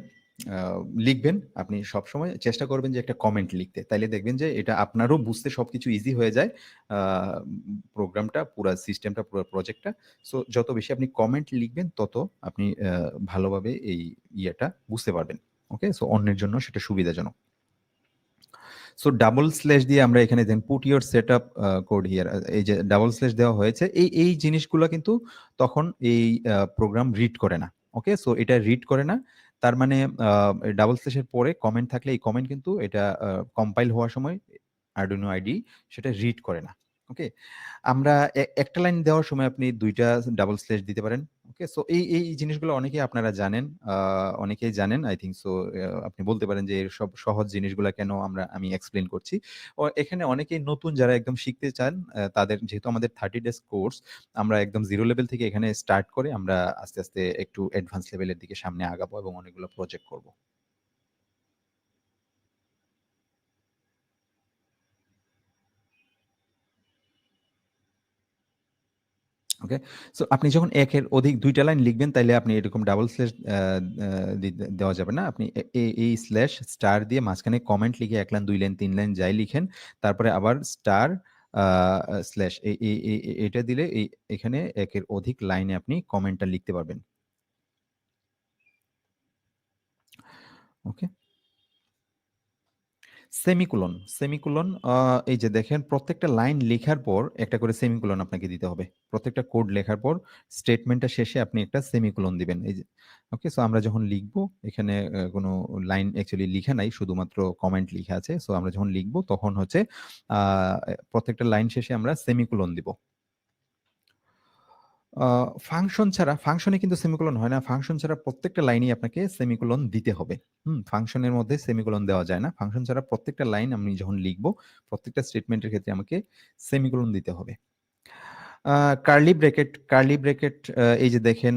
লিখবেন। আপনি সবসময় চেষ্টা করবেন যে একটা কমেন্ট লিখতে। তাইলে দেখবেন যে এটা আপনারও বুঝতে সবকিছু ইজি হয়ে যায়। আ প্রোগ্রামটা, পুরা সিস্টেমটা, পুরা প্রজেক্টটা। সো যত বেশি আপনি কমেন্ট লিখবেন তত আপনি ভালোভাবে এই ইয়েটা বুঝতে পারবেন। ওকে? সো অন্যের জন্য সেটা সুবিধাজনক। সো ডাবল স্ল্যাশ দিয়ে আমরা এখানে then put your setup code here. এই যে ডাবল স্ল্যাশ দেওয়া হয়েছে, এই জিনিসগুলা কিন্তু তখন এই প্রোগ্রাম রিড করে না। ওকে? সো এটা রিড করে না। তার মানে ডাবল স্ল্যাশের পরে কমেন্ট থাকলে এই কমেন্ট কিন্তু এটা কম্পাইল হওয়ার সময় Arduino IDE সেটা রিড করে না। ওকে? আমরা একটা লাইন দেওয়ার সময় আপনি ২ টা ডাবল স্ল্যাশ দিতে পারেন। ওকে? সো এই জিনিসগুলো অনেকেই আপনারা জানেন। আ অনেকেই জানেন। আই থিংক সো আপনি বলতে পারেন যে এর সব সহজ জিনিসগুলা কেন আমি এক্সপ্লেইন করছি। এখানে অনেকেই নতুন যারা একদম শিখতে চান, তাদের যেহেতু আমাদের 30 ডেজ কোর্স, আমরা একদম 0 লেভেল থেকে এখানে স্টার্ট করে আমরা আস্তে, আস্তে একটু অ্যাডভান্স লেভেলের দিকে সামনে আগাবো এবং অনেকগুলো প্রজেক্ট করব। ওকে? সো আপনি যখন ১ এর অধিক ২ টা লাইন লিখবেন তাইলে আপনি এরকম ডাবল স্ল্যাশ আ আ দেওয়া যাবে না। আপনি এই স্ল্যাশ স্টার দিয়ে মাঝখানে কমেন্ট লিখে ১ লাইন, ২ লাইন, ৩ লাইন যাই লিখেন, তারপরে আবার স্টার আ স্ল্যাশ এটা দিলে এখানে ১ এর অধিক লাইনে আপনি কমেন্টটা লিখতে পারবেন। ওকে? সেমিকোলন, সেমিকোলন এই যে দেখেন প্রত্যেকটা লাইন লেখার পর একটা করে সেমিকোলন আপনাকে দিতে হবে। প্রত্যেকটা কোড লেখার পর স্টেটমেন্টটা শেষে আপনি একটা সেমিকোলন দিবেন। এই যে ওকে? সো আমরা যখন লিখব এখানে কোনো লাইন অ্যাকচুয়ালি লিখা নাই, শুধুমাত্র কমেন্ট লিখা আছে। সো আমরা যখন লিখব তখন হচ্ছে আ প্রত্যেকটা লাইন শেষে আমরা সেমিকোলন দিব। আ ফাংশনে কিন্তু সেমিকোলন হয় না। ফাংশন ছাড়া প্রত্যেকটা লাইনেই আপনাকে সেমিকোলন দিতে হবে। ফাংশনের মধ্যে সেমিকোলন দেওয়া যায় না। ফাংশন ছাড়া প্রত্যেকটা লাইন আমি যখন লিখব, প্রত্যেকটা স্টেটমেন্টের ক্ষেত্রে আমাকে সেমিকোলন দিতে হবে। আ কার্লি ব্র্যাকেট এই যে দেখেন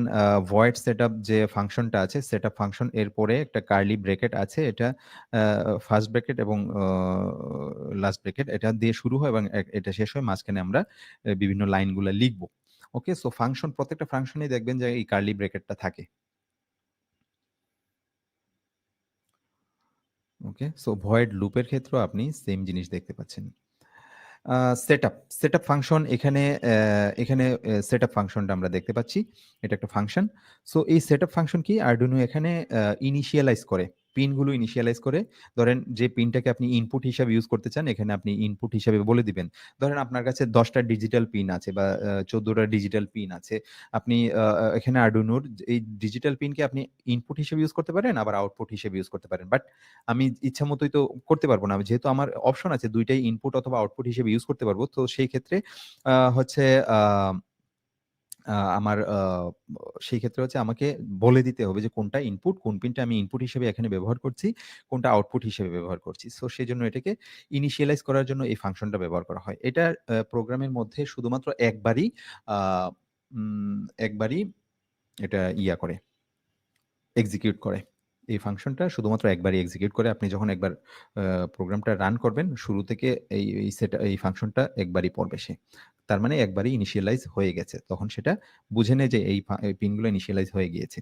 ভয়েড সেটআপ যে ফাংশনটা আছে, সেটআপ ফাংশন এর পরে একটা কার্লি ব্র্যাকেট আছে। এটা আ ফার্স্ট ব্র্যাকেট এবং লাস্ট ব্র্যাকেট এটা দিয়ে শুরু হয় এবং এটা শেষ হয়। মাঝখানে আমরা বিভিন্ন লাইনগুলা লিখব। ওকে? সো প্রত্যেকটা ফাংশনেই দেখবেন যে এই কার্লি ব্র্যাকেটটা থাকে। ওকে? সো ভয়েড লুপের ক্ষেত্রেও আপনি সেম জিনিস দেখতে পাচ্ছেন। আ সেটআপ ফাংশন এখানে সেটআপ ফাংশনটা আমরা দেখতে পাচ্ছি। এটা একটা ফাংশন। সো এই সেটআপ ফাংশন কি? Arduino এখানে ইনিশিয়ালাইজ করে। পিনগুলো ইনিশিয়ালাইজ করে। ধরেন যে পিনটাকে আপনি ইনপুট হিসাবে ইউজ করতে চান, এখানে আপনি ইনপুট হিসাবে বলে দিবেন। ধরেন আপনার কাছে ১০ টা ডিজিটাল পিন আছে বা ১৪ টা ডিজিটাল পিন আছে। আপনি এখানে Arduino র এই ডিজিটাল পিনকে আপনি ইনপুট হিসেবে ইউজ করতে পারেন, আবার আউটপুট হিসেবে ইউজ করতে পারেন। বাট আমি ইচ্ছামতই তো করতে পারব না। যেহেতু আমার অপশন আছে ২ টাই ইনপুট অথবা আউটপুট হিসেবে ইউজ করতে পারব। তো সেই ক্ষেত্রে হচ্ছে আ আ আমার সেই ক্ষেত্রে হচ্ছে আমাকে বলে দিতে হবে যে কোনটা ইনপুট, কোন পিনটা আমি ইনপুট হিসেবে এখানে ব্যবহার করছি, কোনটা আউটপুট হিসেবে ব্যবহার করছি। সো সেজন্য এটাকে ইনিশিয়ালাইজ করার জন্য এই ফাংশনটা ব্যবহার করা হয়। এটা প্রোগ্রামের মধ্যে শুধুমাত্র আ উম একবারই এটা করে এক্সিকিউট করে। এই ফাংশনটা শুধুমাত্র একবারই এক্সিকিউট করে। আপনি যখন একবার আ প্রোগ্রামটা রান করবেন, শুরু থেকে এই ফাংশনটা একবারই পড়বে সে। তার মানে একবারই ইনিশিয়ালাইজ হয়ে গেছে। তখন সেটা বুঝে নেয় যে এই পিনগুলো ইনিশিয়ালাইজ হয়ে গিয়েছে।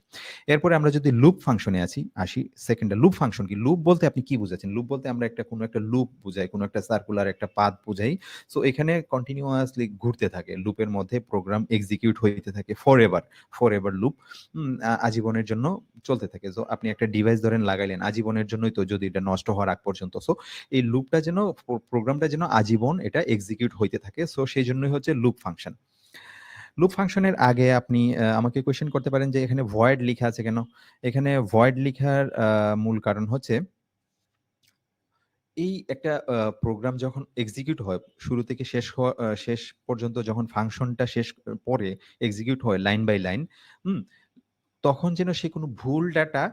এরপরে আমরা যদি লুপ ফাংশনে আসি, সেকেন্ডে লুপ ফাংশন কি? লুপ বলতে আপনি কি বুঝাচ্ছেন? লুপ বলতে আমরা কোনো একটা লুপ বুঝাই, কোনো একটা সার্কুলার একটা পাথ বুঝাই। সো এখানে কন্টিনিউয়াসলি ঘুরতে থাকে। লুপের মধ্যে প্রোগ্রাম এক্সিকিউট হইতে থাকে ফরএভার লুপ। আজীবনের জন্য চলতে থাকে। সো আপনি একটা ডিভাইস ধরেন লাগাইলেন, আজীবনের জন্যই তো, যদি এটা নষ্ট হওয়ার আগ পর্যন্ত। সো এই লুপটা যেন প্রোগ্রামটা যেন আজীবন এটা এক্সিকিউট হইতে থাকে। সো সেজন্যই হচ্ছে লুপ ফাংশন। লুপ ফাংশনের আগে আপনি আমাকে কোয়েশ্চেন করতে পারেন যে এখানে ভয়েড লিখা আছে কেন? এখানে ভয়েড লিখার মূল কারণ হচ্ছে এই একটা প্রোগ্রাম যখন এক্সিকিউট হয়, শুরু থেকে শেষ পর্যন্ত যখন ফাংশনটা শেষ পরে এক্সিকিউট হয় লাইন বাই লাইন, হুম? তখন যেন সে কোনো ভুল ডাটা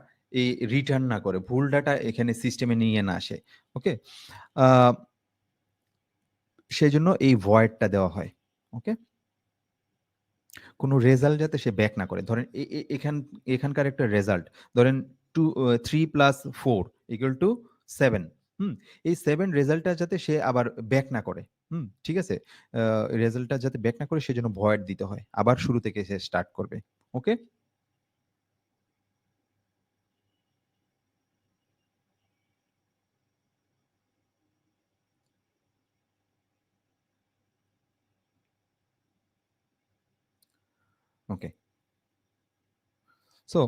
রিটার্ন না করে। ভুল ডাটা এখানে সিস্টেমে নিয়ে না আসে। ওকে? আ সেজন্য এই ভয়েডটা দেওয়া হয়। ওকে? কোনো রেজাল্ট যাতে সে ব্যাক না করে। ধরেন এ এ এখান এখানকার একটা রেজাল্ট ধরেন 3 প্লাস 4 ইকুয়াল টু 7, হুম? এই 7 রেজাল্টটা যাতে সে আবার ব্যাক না করে। ঠিক আছে? আ রেজাল্টটা যাতে ব্যাক না করে সেজন্য ভয়েড দিতে হয়। আবার শুরু থেকে সে স্টার্ট করবে। ওকে? সো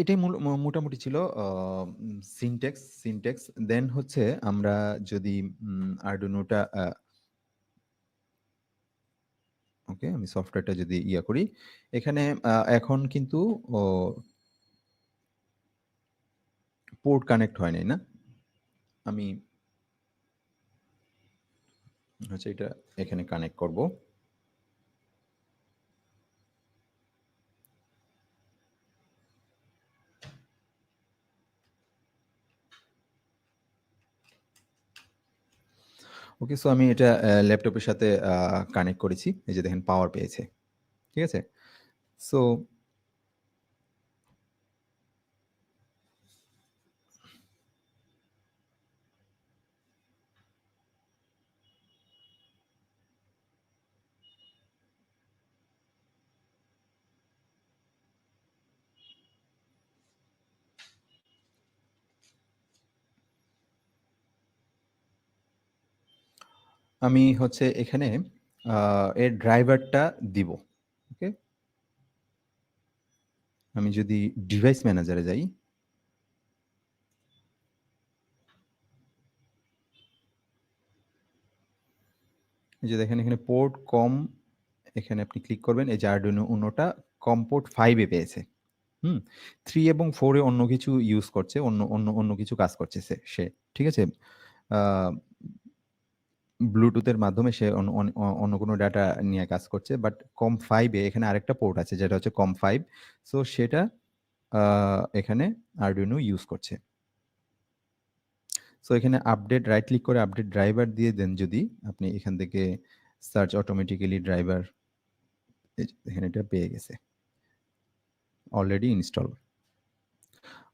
এটাই মোটামুটি ছিল সিনট্যাক্স। দেন হচ্ছে আমরা যদি আর্ডুনোটা ওকে, আমি সফটওয়্যারটা যদি করি, এখানে এখন কিন্তু পোর্ট কানেক্ট হয় নাই, না? আমি হচ্ছে এটা এখানে কানেক্ট করব। ওকে, সো আমি এটা ল্যাপটপের সাথে কানেক্ট করেছি। এই যে দেখেন পাওয়ার পেয়েছে। ঠিক আছে? সো আমি হচ্ছে এখানে এর ড্রাইভারটা দিব। ওকে? আমি যদি ডিভাইস ম্যানেজারে যাই, এই যে দেখেন এখানে পোর্ট কম, এখানে আপনি ক্লিক করবেন, এই যে আরডুইনো উনোটা কম পোর্ট 5 এ পেয়েছে। 3 এবং 4 এ অন্য কিছু ইউজ করছে, অন্য কিছু কাজ করছে সে। ঠিক আছে? আ ব্লুটুথের মাধ্যমে সে অন্য কোনো ডাটা নিয়ে কাজ করছে। বাট কম 5 এ এখানে আরেকটা পোর্ট আছে যেটা হচ্ছে কম 5। সো সেটা আ এখানে আরডুইনো ইউজ করছে। সো এখানে আপডেট, রাইট ক্লিক করে আপডেট ড্রাইভার দিয়ে দেন যদি, আপনি এখান থেকে সার্চ অটোমেটিক্যালি ড্রাইভার, এই যে দেখেন এটা পেয়ে গেছে। Already install.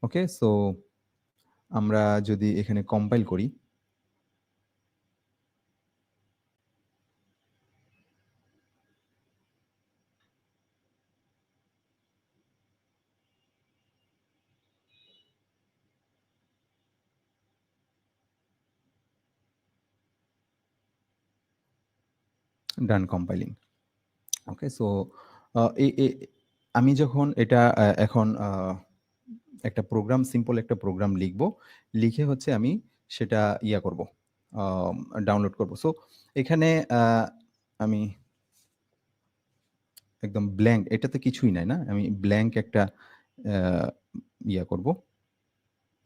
ওকে, সো আমরা যদি এখানে কম্পাইল করি, ডান কম্পাইলিং। ওকে, সো আমি যখন এটা এখন একটা প্রোগ্রাম, সিম্পল একটা প্রোগ্রাম লিখব, লিখে হচ্ছে আমি সেটা করব, ডাউনলোড করব। সো এখানে আমি একদম ব্ল্যাঙ্ক, এটাতে কিছুই নাই, না? আমি ব্ল্যাঙ্ক একটা করব,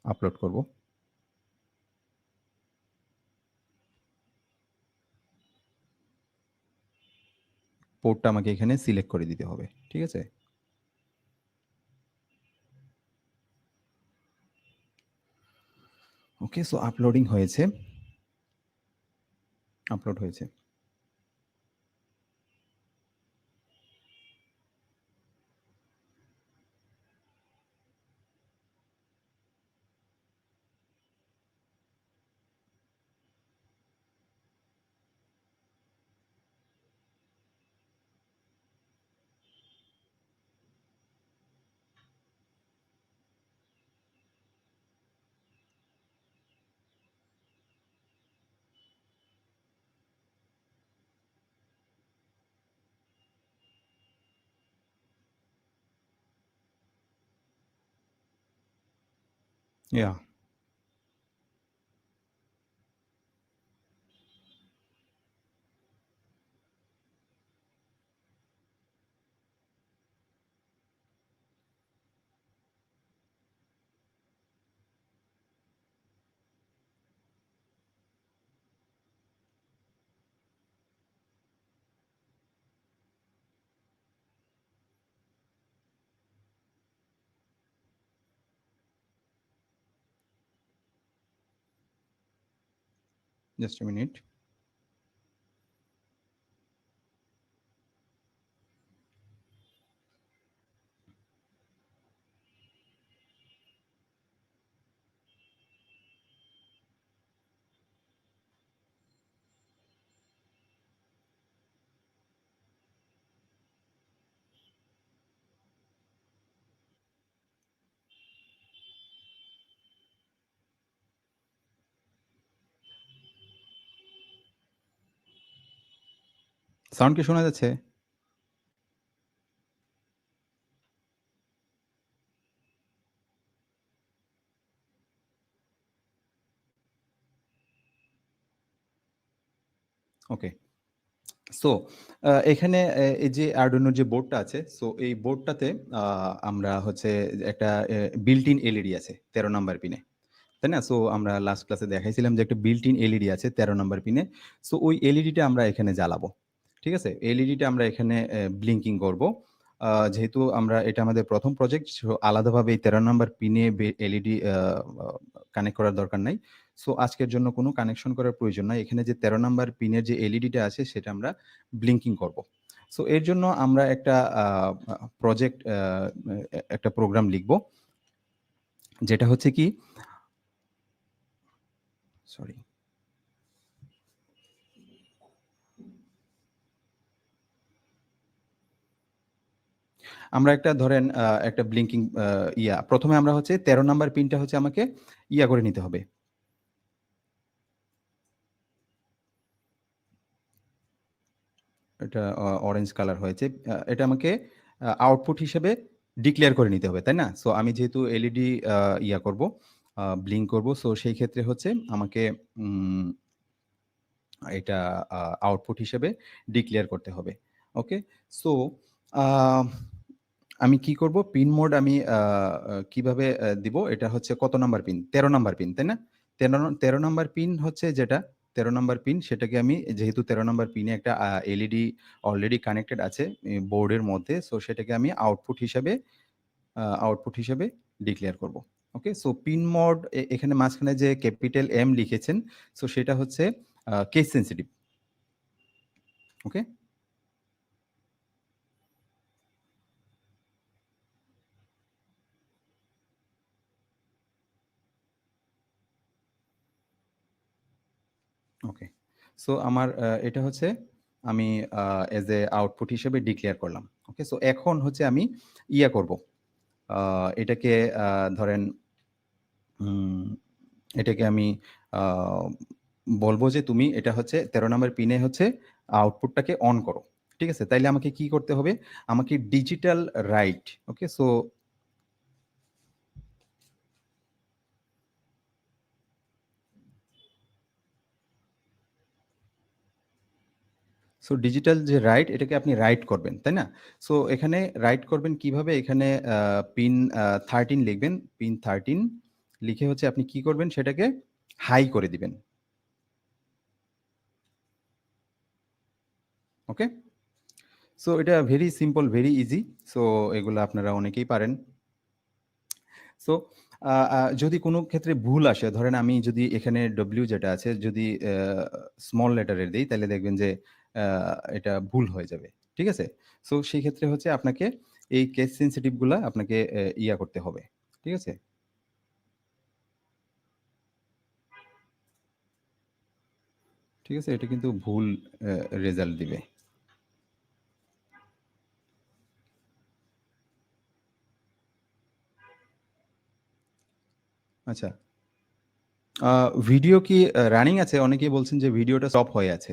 আপলোড করব। পোর্টটা আমাকে এখানে সিলেক্ট করে দিতে হবে। ঠিক আছে? ওকে, সো আপলোডিং হয়েছে, আপলোড হয়েছে। Yeah. Just a minute. Sound কি শোনা যাচ্ছে? ওকে। সো এখানে এই যে Arduino যে বোর্ডটা আছে, সো এই বোর্ডটাতে আমরা হচ্ছে একটা built in এলইডি আছে 13 নাম্বার পিনে। তাই না? সো আমরা লাস্ট ক্লাসে দেখাইছিলাম যে একটা built in এলইডি আছে 13 নাম্বার পিনে। সো ওই এলইডিটা আমরা এখানে জ্বালাবো। ঠিক আছে? এলইডিটা আমরা এখানে ব্লিংকিং করব। যেহেতু এটা আমাদের ১ম প্রজেক্ট, সো আলাদাভাবে এই 13 নাম্বার পিনে এলইডি আ কানেক্ট করার দরকার নাই। সো আজকের জন্য কোনো কানেকশন করার প্রয়োজন নাই। এখানে যে 13 নাম্বার পিনের যে এলইডিটা আছে সেটা আমরা ব্লিংকিং করব। সো এর জন্য আমরা একটা আ আ প্রজেক্ট একটা প্রোগ্রাম লিখব। যেটা হচ্ছে কি, সরি। আমরা একটা ধরেন একটা ব্লিংকিং ১ম এ আমরা হচ্ছে ১৩ নাম্বার পিনটা হচ্ছে আমাকে করে নিতে হবে। এটা অরেঞ্জ কালার হয়েছে। এটা আমাকে আউটপুট হিসেবে ডিক্লেয়ার করে নিতে হবে, তাই না? সো আমি যেহেতু এলইডি করব, ব্লিংক করব। সো সেই ক্ষেত্রে হচ্ছে আমাকে উম এটা আউটপুট হিসেবে ডিক্লেয়ার করতে হবে। ওকে? সো আ আমি কি করব? পিন মোড আমি কিভাবে দিব? এটা হচ্ছে কত নাম্বার পিন? ১৩ নাম্বার পিন, তাই না? ১৩ নাম্বার পিন হচ্ছে যেটা, ১৩ নাম্বার পিন সেটাকে আমি যেহেতু ১৩ নাম্বার পিনে একটা এলইডি অলরেডি কানেক্টেড আছে বোর্ডের মধ্যে। সো সেটাকে আমি আউটপুট হিসেবে ডিক্লেয়ার করব। ওকে? সো পিন মোড এখানে মাঝখানে যে ক্যাপিটাল এম লিখেছেন, সো সেটা হচ্ছে কেস সেনসিটিভ। ওকে? ওকে। সো আমার এটা হচ্ছে আমি এজ এ আউটপুট হিসেবে ডিক্লেয়ার করলাম। ওকে? সো এখন হচ্ছে আমি করব। আ এটাকে আ ধরেন উম এটাকে আমি আ বলব যে তুমি এটা হচ্ছে ১৩ নাম্বার পিনে হচ্ছে আউটপুটটাকে অন করো। ঠিক আছে? তাইলে আমাকে কি করতে হবে? আমাকে ডিজিটাল রাইট, ওকে? সো ডিজিটাল যে রাইট, এটাকে আপনি রাইট করবেন, তাই না? সো এখানে রাইট করবেন কিভাবে? এখানে পিন 13 লিখবেন। পিন 13 লিখে হচ্ছে আপনি কি করবেন? সেটাকে হাই করে দিবেন। ওকে? সো এটা very simple, very easy. So এগুলা আপনারা অনেকেই পারেন। সো যদি কোনো ক্ষেত্রে ভুল আসে, ধরেন আমি যদি এখানে ডব্লিউ যেটা আছে যদি স্মল লেটারের দেই, তাইলে দেখবেন যে আ এটা ভুল হয়ে যাবে। ঠিক আছে? সো সেই ক্ষেত্রে হচ্ছে আপনাকে এই কেস সেনসিটিভ গুলা আপনাকে করতে হবে। ঠিক আছে? ঠিক আছে? এটা কিন্তু ভুল রেজাল্ট দিবে। আচ্ছা। আ ভিডিও কি রানিং আছে? অনেকেই বলছেন যে ভিডিওটা স্টপ হয়ে আছে।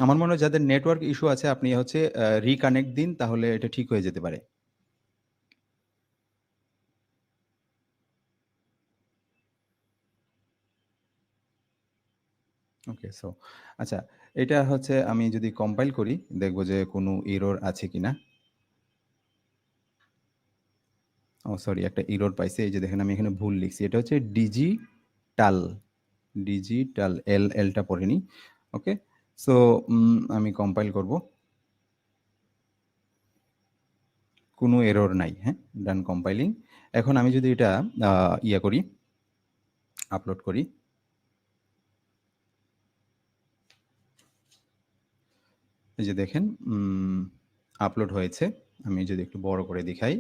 আমার মনে হয় যাদের নেটওয়ার্ক ইস্যু আছে আপনি হচ্ছে রিকানেক্ট দিন, তাহলে এটা ঠিক হয়ে যেতে পারে। ওকে, সো আচ্ছা, এটা হচ্ছে আমি যদি কম্পাইল করি দেখব যে কোনো এরর আছে কিনা। সরি, একটা এরর পাইছি। এই যে দেখেন আমি এখানে ভুল লিখছি। এটা হচ্ছে ডিজিটাল, ডিজিটাল এল টা পড়িনি। ওকে? সো আমি কম্পাইল করব। কোনো এরর নাই। হ্যাঁ? ডান কম্পাইলিং। এখন আমি যদি এটা আ করি, আপলোড করি। এই যে দেখেন আপলোড হয়েছে। আমি যদি একটু বড় করে দেখাই।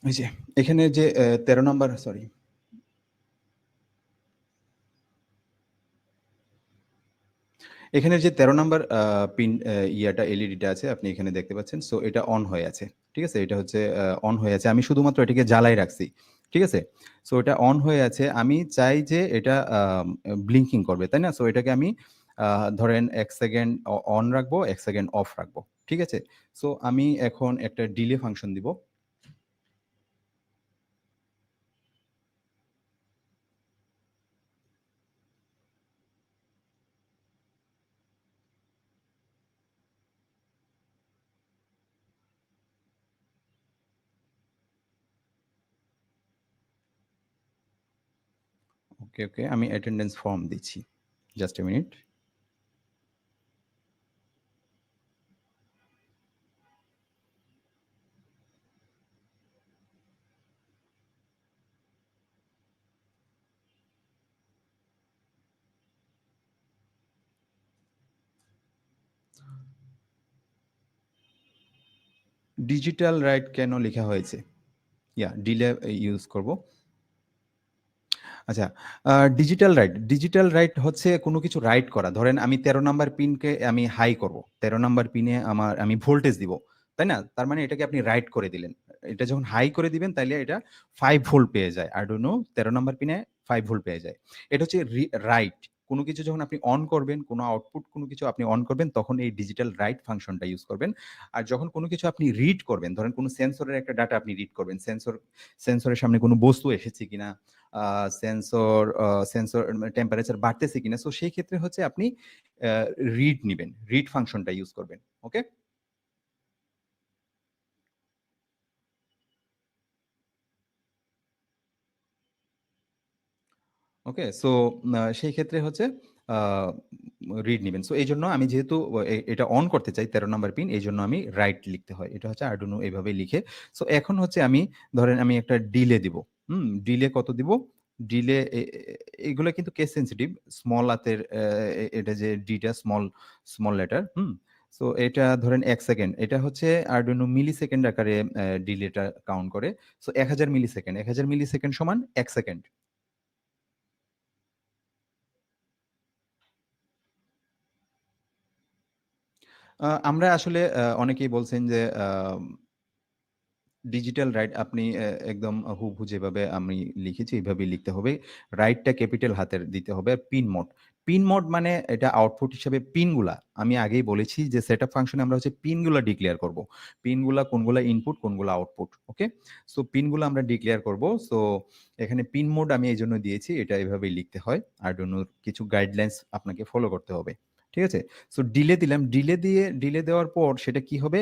এই যে এখানে যে ১৩ নাম্বার, সরি। এখানে যে ১৩ নাম্বার পিন ইয়াটা এলইডিটা আছে আপনি এখানে দেখতে পাচ্ছেন। সো এটা অন হয়ে আছে। ঠিক আছে? এটা হচ্ছে অন হয়ে আছে। আমি শুধুমাত্র এটাকে জ্বালায় রাখছি। ঠিক আছে? সো এটা অন হয়ে আছে। আমি চাই যে এটা ব্লিংকিং করবে, তাই না? সো এটাকে আমি আ ধরেন ১ সেকেন্ড অন রাখবো, ১ সেকেন্ড অফ রাখবো। ঠিক আছে? সো আমি এখন একটা ডিলে ফাংশন দিব। ওকে, ওকে। আমি অ্যাটেন্ডেন্স ফর্ম দিচ্ছি। Just a minute. Digital right কেন লেখা হয়েছে? ডিলে ইউজ করব। আচ্ছা, ডিজিটাল রাইট হচ্ছে কোনো কিছু রাইট করা। ধরেন আমি ১৩ নাম্বার পিনকে আমি হাই করব। ১৩ নাম্বার পিনে আমি ভোল্টেজ দিব। তাই না? তার মানে এটাকে আপনি রাইট করে দিলেন। এটা যখন হাই করে দিবেন তাইলে এটা ৫ ভোল্ট পেয়ে যায়। Arduino ১৩ নাম্বার পিনে ৫ ভোল্ট পেয়ে যায়। এটা হচ্ছে রাইট। কোনো কিছু যখন আপনি অন করবেন, কোনো আউটপুট কোনো কিছু আপনি অন করবেন তখন এই ডিজিটাল রাইট ফাংশনটা ইউজ করবেন। আর যখন কোনো কিছু আপনি রিড করবেন, ধরেন কোনো সেন্সরের একটা ডাটা আপনি রিড করবেন। সেন্সরের সামনে কোনো বস্তু এসেছে কিনা, আ সেন্সর টেম্পারেচার বাড়তেছে কিনা। সো সেই ক্ষেত্রে হচ্ছে আপনি আ রিড নিবেন। রিড ফাংশনটা ইউজ করবেন। ওকে? ওকে? সো সেই ক্ষেত্রে হচ্ছে আ রিড নিবেন। সো এইজন্য আমি যেহেতু এটা অন করতে চাই ১৩ নাম্বার পিন, এইজন্য আমি রাইট লিখতে হয়। এটা হচ্ছে Arduino এভাবেই লিখে। সো এখন হচ্ছে আমি ধরেন আমি একটা ডিলে দিব। ডিলে কত দিব? ডিলে এগুলা কিন্তু কেস সেনসিটিভ। স্মল হাতের এটা যে ডি টা স্মল লেটার। সো এটা ধরেন ১ সেকেন্ড। এটা হচ্ছে Arduino মিলিসেকেন্ড আকারে ডিলেটা কাউন্ট করে। So ১০০০ millisecond. ১০০০ মিলিসেকেন্ড সমান ১ সেকেন্ড। আমরা আসলে অনেকেই বলছেন যে ডিজিটাল রাইট আপনি একদম হুবহু যেভাবে আমি লিখেছি এভাবেই লিখতে হবে। রাইটটা ক্যাপিটাল হাতের দিতে হবে। আর পিন মোড। পিন মোড মানে এটা আউটপুট হিসেবে পিনগুলা। আমি আগেই বলেছি যে সেটআপ ফাংশনে আমরা হচ্ছে পিনগুলা ডিক্লেয়ার করব। পিনগুলা কোনগুলা ইনপুট, কোনগুলা আউটপুট। ওকে? সো পিনগুলা আমরা ডিক্লেয়ার করব। সো এখানে পিন মোড আমি এইজন্য দিয়েছি। এটা এভাবেই লিখতে হয়। Arduino র কিছু গাইডলাইনস আপনাকে ফলো করতে হবে। ঠিক আছে? সো ডিলে দিলাম। ডিলে দেওয়ার পর সেটা কি হবে?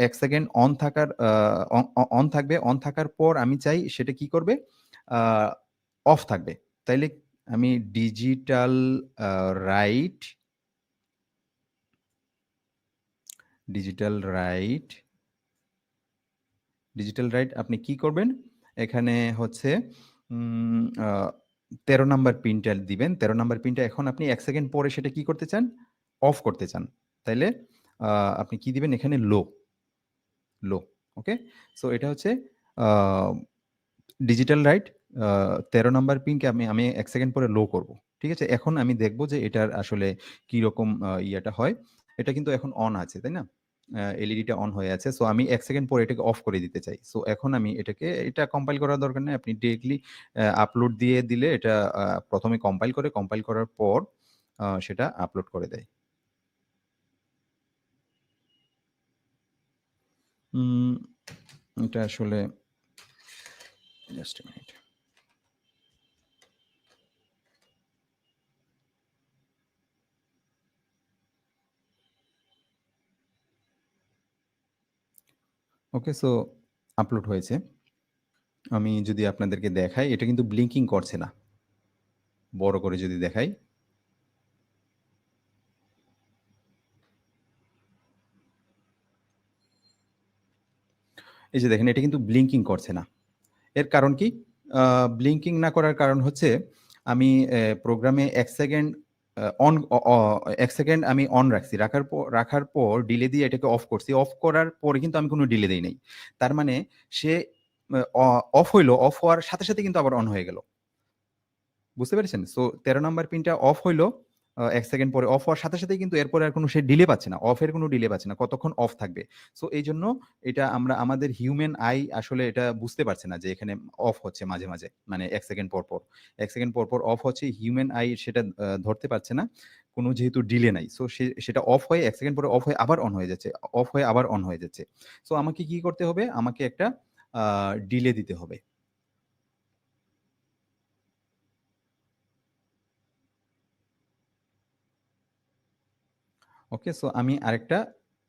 ১ সেকেন্ড অন থাকার আ অ অ অন থাকবে। অন থাকার পর আমি চাই সেটা কি করবে? আ অফ থাকবে। তাইলে আমি uh write, digital write, digital write আপনি কি করবেন? এখানে হচ্ছে উম আ ১৩ নাম্বার পিনটা দিবেন। ১৩ নাম্বার পিনটা এখন আপনি ১ সেকেন্ড পরে সেটা কি করতে চান? অফ করতে চান। তাইলে আ আপনি কি দিবেন এখানে লো। ওকে? সো এটা হচ্ছে আ ডিজিটাল রাইট আ ১৩ নাম্বার পিনকে আমি ১ সেকেন্ড পরে লো করব। ঠিক আছে? এখন আমি দেখব যে এটার আসলে কিরকম ইয়েটা হয়। এটা কিন্তু এখন অন আছে, তাই না? এলইডিটা অন হয়ে আছে। সো আমি ১ সেকেন্ড পরে এটাকে অফ করে দিতে চাই। সো এখন আমি এটা কম্পাইল করার দরকার নেই। আপনি ডিরেক্টলি আপলোড দিয়ে দিলে এটা ১ম এ কম্পাইল করে, কম্পাইল করার পর সেটা আপলোড করে দেয়। উম এটা আসলে just a minute. Okay, so upload হয়েছে। আমি যদি আপনাদেরকে দেখাই, এটা কিন্তু ব্লিংকিং করছে না। বড় করে যদি দেখাই, এই যে দেখেন এটা কিন্তু ব্লিংকিং করছে না। এর কারণ কি? আ ব্লিংকিং না করার কারণ হচ্ছে আমি প্রোগ্রামে ১ second a on O O ১ second আমি অন রাখছি। রাখার পর ডিলে দিয়ে এটাকে অফ করছি। অফ করার পরে কিন্তু আমি কোনো ডিলে দেই নাই। তার মানে সে অফ হইল, অফ হওয়ার সাথে, সাথে কিন্তু আবার অন হয়ে গেল। বুঝতে পেরেছেন? সো ১৩ নাম্বার পিনটা অফ হইল। 1 সেকেন্ড পরে অফ হওয়ার সাথে সাথেই কিন্তু এরপরে আর কোনো সে ডিলে পাচ্ছে না। অফের কোনো ডিলে পাচ্ছে না। কতক্ষণ অফ থাকবে। সো এইজন্য এটা আমরা আমাদের হিউম্যান আই আসলে এটা বুঝতে পারছে না যে এখানে অফ হচ্ছে মাঝে, মাঝে। মানে 1 সেকেন্ড পর, পর। 1 সেকেন্ড পর, পর অফ হচ্ছে হিউম্যান আই সেটা ধরতে পারছে না। কোনো যেহেতু ডিলে নাই। সো সেটা অফ হয়ে 1 সেকেন্ড পরে অফ হয়ে আবার অন হয়ে যাচ্ছে। অফ হয়ে আবার অন হয়ে যাচ্ছে। সো আমাকে কি করতে হবে? আমাকে একটা আ ডিলে দিতে হবে। ওকে? সো আমি আরেকটা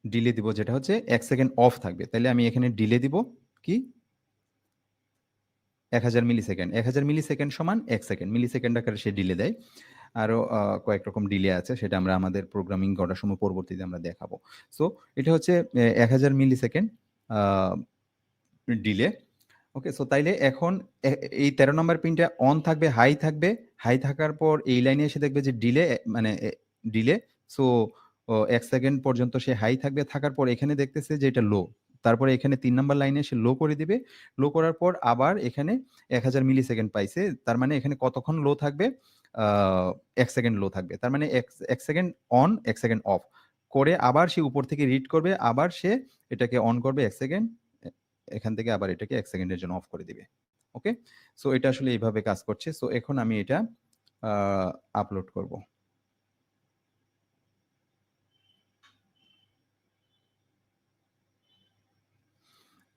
ডিলে দিব যেটা হচ্ছে ১ সেকেন্ড অফ থাকবে। তাইলে আমি এখানে ডিলে দিব কি? ১০০০ মিলিসেকেন্ড। ১০০০ মিলিসেকেন্ড সমান ১ সেকেন্ড। মিলিসেকেন্ড আকারে সে ডিলে দেয়। আরো কয়েক রকম ডিলে আছে সেটা আমরা আমাদের প্রোগ্রামিং করার সময় পরবর্তীতে আমরা দেখাবো। সো এটা হচ্ছে ১০০০ মিলিসেকেন্ড আ ডিলে। ওকে? সো তাইলে এখন এই ১৩ নাম্বার পিনটা অন থাকবে, হাই থাকবে। হাই থাকার পর এই লাইনে এসে দেখবে যে ডিলে মানে ডিলে। সো ১ সেকেন্ড পর্যন্ত সে হাই থাকবে। থাকার পর এখানে দেখতেছে যে এটা লো। তারপরে এখানে ৩ নাম্বার লাইনে সে লো করে দিবে। লো করার পর আবার এখানে ১০০০ মিলিসেকেন্ড পাইছে। তার মানে এখানে কতক্ষণ লো থাকবে? আ ১ সেকেন্ড লো থাকবে। তার মানে ১ সেকেন্ড অন, ১ সেকেন্ড অফ। করে আবার সে উপর থেকে রিড করবে। আবার সে এটাকে অন করবে ১ সেকেন্ড। এখান থেকে আবার এটাকে ১ সেকেন্ডের জন্য অফ করে দিবে। ওকে? সো এটা আসলে এইভাবে কাজ করছে। সো এখন আমি এটা আ আপলোড করব।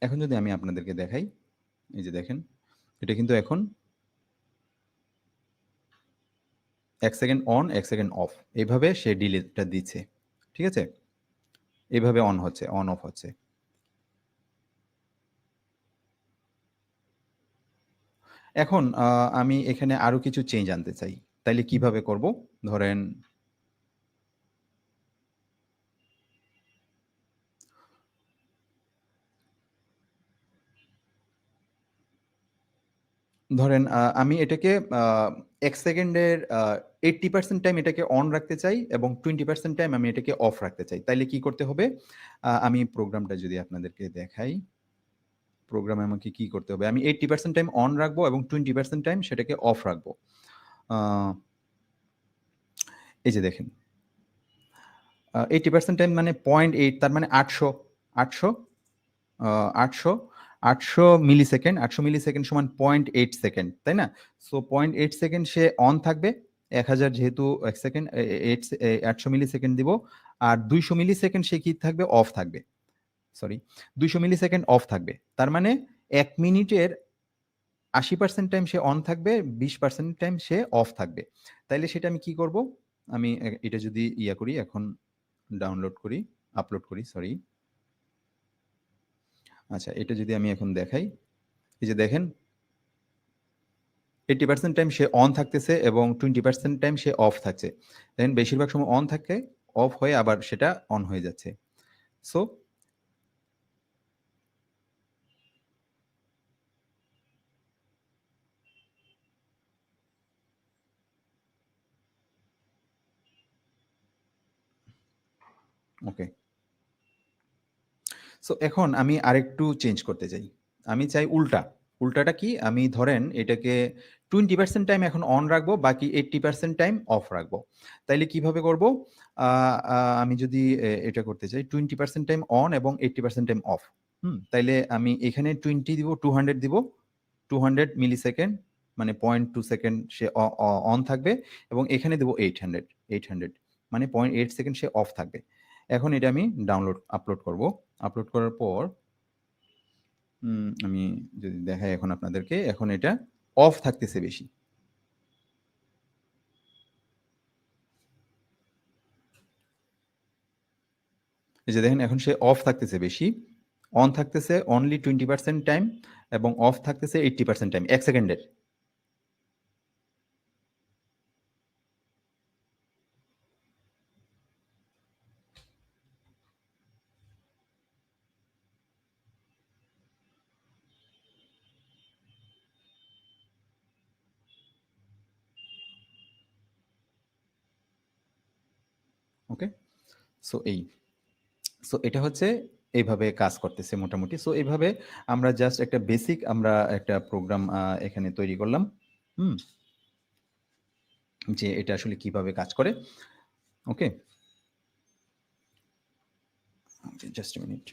এখন যদি আমি আপনাদেরকে দেখাই, এই যে দেখেন, এটা কিন্তু এখন ১ সেকেন্ড অন, ১ সেকেন্ড অফ। এভাবে সে ডিলেটা দিচ্ছে। ঠিক আছে? এভাবে অন হচ্ছে, অন অফ হচ্ছে। এখন আমি এখানে আরো কিছু চেঞ্জ আনতে চাই। তাইলে কিভাবে করব? ধরেন ধরেন আমি এটাকে আ ১ সেকেন্ডের 80% টাইম এটাকে অন রাখতে চাই এবং 20% টাইম আমি এটাকে অফ রাখতে চাই। তাইলে কি করতে হবে? আমি প্রোগ্রামটা যদি আপনাদেরকে দেখাই, প্রোগ্রামে আমাকে কি করতে হবে? আমি 80% টাইম অন রাখবো এবং 20% টাইম সেটাকে অফ রাখবো। আ এই যে দেখেন, 80% টাইম মানে 0.8 তার মানে ৮০০, ৮০০ আ ৮০০, ৮০০ মিলিসেকেন্ড, ৮০০ মিলিসেকেন্ড সমান 0.8 সেকেন্ড, তাই না? সো 0.8 সেকেন্ড সে অন থাকবে। ১০০০ যেহেতু ১ সেকেন্ড ৮০০ মিলিসেকেন্ড দিব। আর ২০০ মিলিসেকেন্ড সে কি থাকবে? অফ থাকবে। সরি, ২০০ মিলিসেকেন্ড অফ থাকবে। তার মানে ১ মিনিটের ৮০% টাইম সে অন থাকবে, ২০% টাইম সে অফ থাকবে। তাইলে সেটা আমি কি করব? আমি এটা যদি করি এখন ডাউনলোড করি, আপলোড করি, সরি। আচ্ছা, এটা যদি আমি এখন দেখাই, এই যে দেখেন 80% টাইম সে অন থাকতেছে এবং 20% টাইম সে অফ থাকছে। দেন বেশিরভাগ সময় অন থাকে, অফ হয়ে আবার সেটা অন হয়ে যাচ্ছে। So okay. সো এখন আমি আরেকটু চেঞ্জ করতে চাই। আমি চাই উল্টা। উল্টাটা কি? আমি ধরেন এটাকে 20% টাইম এখন অন রাখবো, বাকি 80% টাইম অফ রাখবো। তাইলে কিভাবে করব? আ আ আমি যদি এটা করতে চাই 20% টাইম অন এবং 80% টাইম অফ। হুম? তাইলে আমি এখানে 20 দিব, 200 দিব। 200 মিলিসেকেন্ড মানে 0.2 সেকেন্ড সে অন থাকবে এবং এখানে দেব 800, 800 মানে 0.8 সেকেন্ড সে অফ থাকবে। এখন এটা আমি আপলোড করব। আপলোড করার পর আমি যদি দেখাই এখন আপনাদেরকে, এখন এটা অফ থাকতেছে বেশি। এই যে দেখেন এখন সে অফ থাকতেছে বেশি। অন থাকতেছে অনলি 20% টাইম এবং অফ থাকতেছে 80% টাইম ১ সেকেন্ডের। ওকে? সো এই। সো এটা হচ্ছে এইভাবে কাজ করতেছে মোটামুটি। সো এভাবে আমরা জাস্ট একটা বেসিক আমরা একটা প্রোগ্রাম এখানে তৈরি করলাম। হুম? যে এটা আসলে কিভাবে কাজ করে। Okay? Just a minute.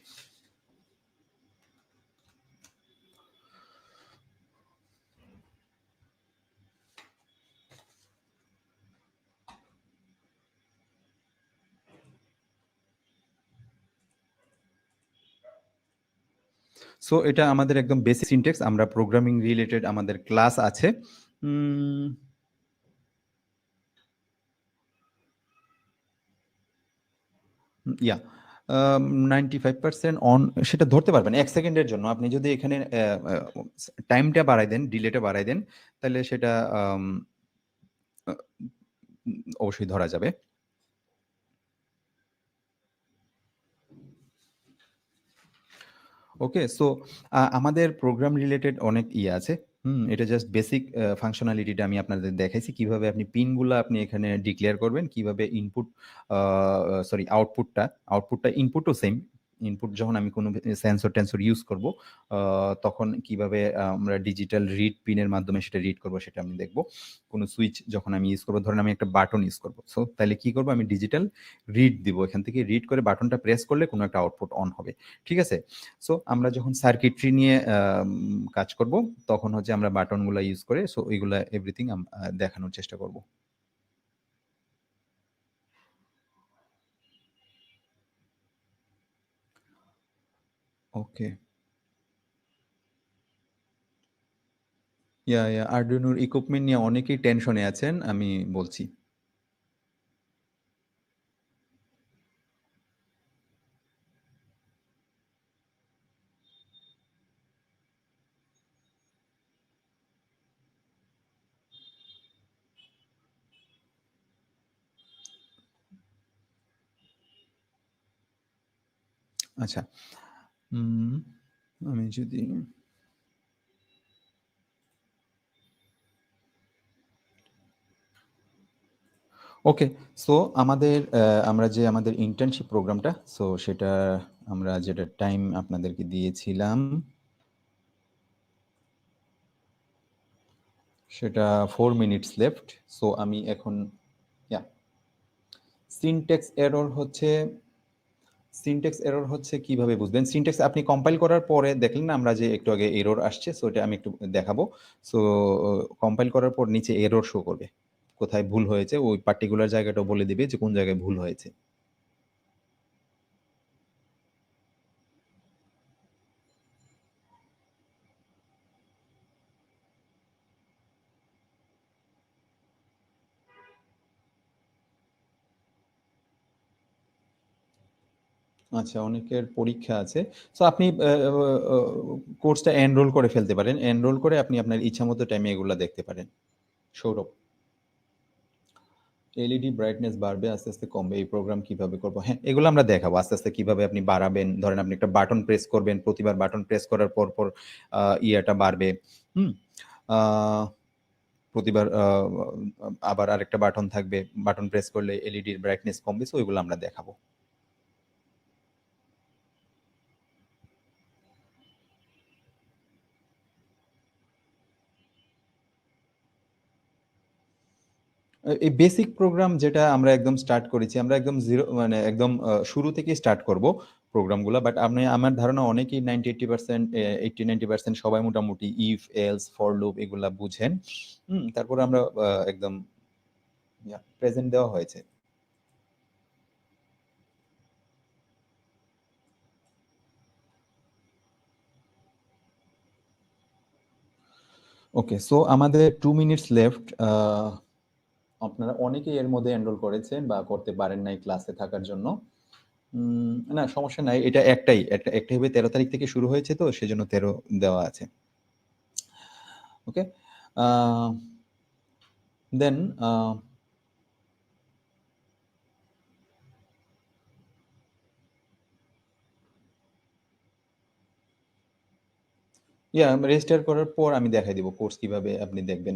So এটা আমাদের একদম বেসিক সিনট্যাক্স। আমরা প্রোগ্রামিং রিলেটেড আমাদের ক্লাস আছে। উম ইয়া 95% অন সেটা ধরতে পারবেন ১ সেকেন্ডের জন্য। আপনি যদি এখানে টাইমটা বাড়ায় দেন, ডিলেটা বাড়ায় দেন, তাহলে সেটা আ অবশ্যই ধরা যাবে। ওকে? সো আমাদের প্রোগ্রাম রিলেটেড অনেক ইয়ে আছে। এটা জাস্ট বেসিক ফাংশনালিটিটা আমি আপনাদের দেখাইছি। কিভাবে আপনি পিনগুলা আপনি এখানে ডিক্লেয়ার করবেন, কিভাবে ইনপুট আ সরি আউটপুটটা ইনপুটও সেম। ইনপুট যখন আমি কোনো সেন্সর-টেন্সর ইউজ করব, আ তখন কিভাবে আমরা ডিজিটাল রিড পিনের মাধ্যমে সেটা রিড করব সেটা আমি দেখব। কোনো সুইচ যখন আমি ইউজ করব, ধরেন আমি একটা বাটন ইউজ করব। সো তাইলে কি করব? আমি ডিজিটাল রিড দিব। এখান থেকে রিড করে বাটনটা প্রেস করলে কোনো একটা আউটপুট অন হবে। ঠিক আছে? সো আমরা যখন সার্কিটরি নিয়ে কাজ করব, তখন হচ্ছে আমরা বাটনগুলা ইউজ করে সো ওইগুলা এভরিথিং দেখানোর চেষ্টা করব। ওকে। ইয়া Arduino র ইকুইপমেন্ট নিয়ে অনেকেই টেনশনে আছেন। আমি বলছি। আচ্ছা। উম আমি যদি ওকে। সো আমরা যে আমাদের ইন্টার্নশিপ প্রোগ্রামটা, সো সেটা আমরা যেটা টাইম আপনাদেরকে দিয়েছিলাম, সেটা 4 মিনিটস লেফট। সো আমি এখন ইয়া সিনট্যাক্স এরর হচ্ছে কিভাবে বুঝবেন? সিনট্যাক্স আপনি কম্পাইল করার পরে দেখলেন না আমরা যে একটু আগে এরর আসছে, সো এটা আমি একটু দেখাবো। সো কম্পাইল করার পর নিচে এরর শো করবে। কোথায় ভুল হয়েছে ওই পার্টিকুলার জায়গাটাও বলে দিবে যে কোন জায়গায় ভুল হয়েছে। আচ্ছা, অনেকের পরীক্ষা আছে। সো আপনি কোর্সটা এনরোল করে ফেলতে পারেন। এনরোল করে আপনি আপনার ইচ্ছামত টাইমে এগুলা দেখতে পারেন। সৌরভ, এলইডি ব্রাইটনেস বাড়বে, আস্তে, আস্তে কমবে। এই প্রোগ্রাম কিভাবে করব? হ্যাঁ, এগুলো আমরা দেখাবো। আস্তে, আস্তে কিভাবে আপনি বাড়াবেন। ধরেন আপনি একটা বাটন প্রেস করবেন। প্রতিবার বাটন প্রেস করার পর ইয়াটা বাড়বে। হুম? আ প্রতিবার আবার আরেকটা বাটন থাকবে। বাটন প্রেস করলে এলইডির ব্রাইটনেস কমবে। সো এগুলো আমরা দেখাবো। এই বেসিক প্রোগ্রাম যেটা আমরা একদম স্টার্ট করেছি, আমরা একদম 0 মানে একদম শুরু থেকেই স্টার্ট করব প্রোগ্রামগুলা। বাট আমার ধারণা অনেকেই 90-80% 80-90% সবাই মোটামুটি ইফ, এলস, ফর লুপ এগুলা বুঝেন। তারপরে আমরা একদম প্রেজেন্ট দেওয়া হয়েছে। ওকে, সো আমাদের 2 মিনিটস লেফট। আপনারা অনেকেই এর মধ্যে এনরোল করেছেন বা করতে পারেন নাই ক্লাসে থাকার জন্য। না সমস্যা নাই। এটা একটাই হবে ১৩ তারিখ থেকে শুরু হয়েছে তো সেজন্য ১৩ দেওয়া আছে। ওকে? আ দেন রেজিস্টার করার পর আমি দেখাই দিব কোর্স কিভাবে আপনি দেখবেন।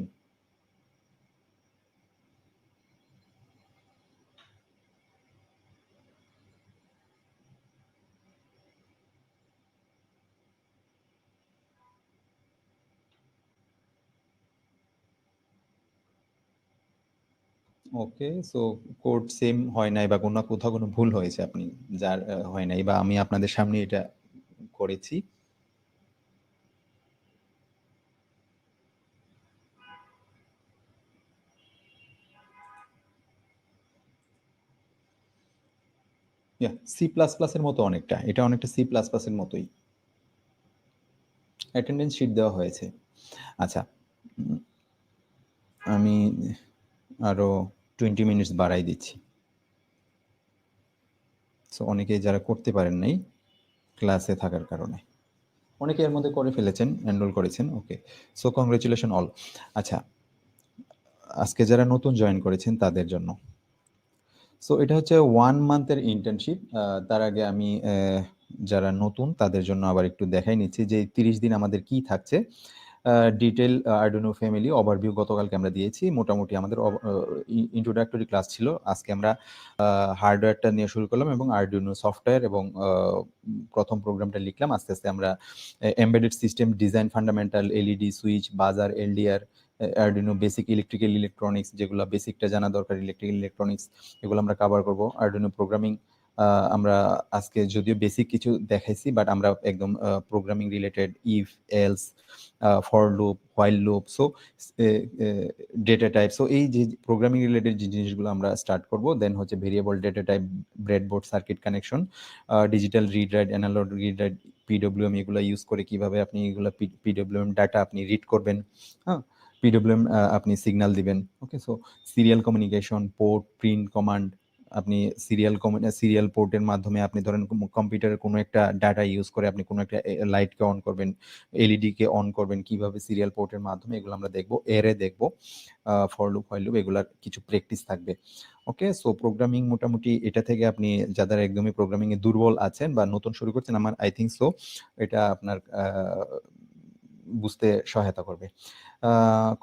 ওকে, সো কোড সেম হয় নাই বা কোথাও কোনো ভুল হয়েছে আপনি যার হয় নাই বা আমি আপনাদের সামনে এটা করেছি। সি প্লাস প্লাস এর মতো অনেকটা, এটা অনেকটা সি প্লাস প্লাস এর মতোই অ্যাটেন্ডেন্স শিট দেওয়া হয়েছে। আচ্ছা, আমি আরো 20 মিনিটস বাড়াই দিচ্ছি। সো অনেকেই যারা করতে পারেন নাই ক্লাসে থাকার কারণে, অনেকে এর মধ্যে করে ফেলেছেন, এনরোল করেছেন। ওকে, সো কংগ্রেচুলেশন অল। আচ্ছা, আজকে যারা নতুন জয়েন করেছেন তাদের জন্য, সো এটা হচ্ছে 1 মান্থের ইন্টার্নশিপ। তার আগে আমি যারা নতুন তাদের জন্য আবার একটু দেখাই নিচ্ছি যে 30 দিন আমাদের কি থাকছে। ডিটেল আরডুইনো ফ্যামিলি ওভারভিউ গতকালকে আমরা দিয়েছি। মোটামুটি আমাদের ইন্ট্রোডাক্টরি ক্লাস ছিল। আজকে আমরা হার্ডওয়্যারটা নিয়ে শুরু করলাম এবং আরডুইনো সফটওয়্যার এবং প্রথম প্রোগ্রামটা লিখলাম। আস্তে আস্তে আমরা embedded system design, fundamental, LED, switch, buzzer, LDR, Arduino basic electrical electronics, যেগুলো বেসিকটা জানা দরকার ইলেকট্রিক্যাল ইলেকট্রনিক্স, এগুলো আমরা কভার করব। আরডুইনো প্রোগ্রামিং আমরা আজকে যদিও বেসিক কিছু দেখাইছি, বাট আমরা একদম programming related if, else, for loop, while loop, so data type, so এই যে প্রোগ্রামিং রিলেটেড যে জিনিসগুলো আমরা স্টার্ট করব। দেন হচ্ছে variable data type, breadboard, circuit connection, digital read write, analogue read write, PWM, এগুলো ইউজ করে কিভাবে আপনি এগুলো পিডব্লিউএম ডাটা আপনি রিড করবেন। হ্যাঁ, পিডব্লিউএম আপনি সিগন্যাল দিবেন। Okay, so serial communication, port, print command, আপনি সিরিয়াল পোর্টের মাধ্যমে আপনি ধরেন কম্পিউটারের কোনো একটা ডাটা ইউজ করে আপনি কোনো একটা লাইটকে অন করবেন, এলইডি কে অন করবেন কিভাবে সিরিয়াল পোর্টের মাধ্যমে, এগুলো আমরা দেখবো। এরে দেখবো, ফর লুপ, হোয়াইল লুপ, এগুলার কিছু প্র্যাকটিস থাকবে। ওকে, সো প্রোগ্রামিং মোটামুটি এটা থেকে আপনি যাদের একদমই প্রোগ্রামিং এ দুর্বল আছেন বা নতুন শুরু করছেন, আমার আই থিঙ্ক সো এটা আপনার বুঝতে সহায়তা করবে।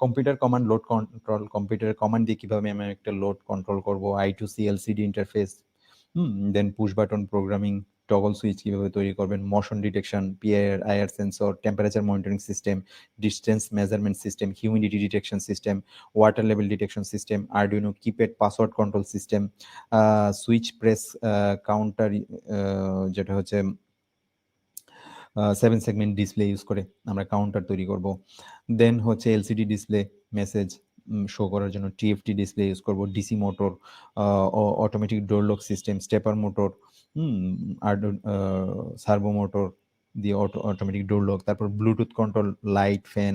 কম্পিউটার কমান্ড, লোড কন্ট্রোল, কম্পিউটারের কমান্ড দিয়ে কিভাবে আমি একটা লোড কন্ট্রোল করব, I2C LCD interface, then push button programming, toggle switch কিভাবে তৈরি করবেন, motion detection, PIR, IR sensor, temperature monitoring system, distance measurement system, humidity detection system, water level detection system, Arduino keypad password control system, switch press counter, যেটা হচ্ছে 7 segment display use করে আমরা counter তৈরি করব। দেন হচ্ছে এলসিডি ডিসপ্লে, মেসেজ শো করার জন্য TFT display use করব, DC motor, automatic door lock system, stepper motor, আর সার্ভো মোটর দিয়ে অটোমেটিক ডোর লক, তারপর Bluetooth control, light, fan,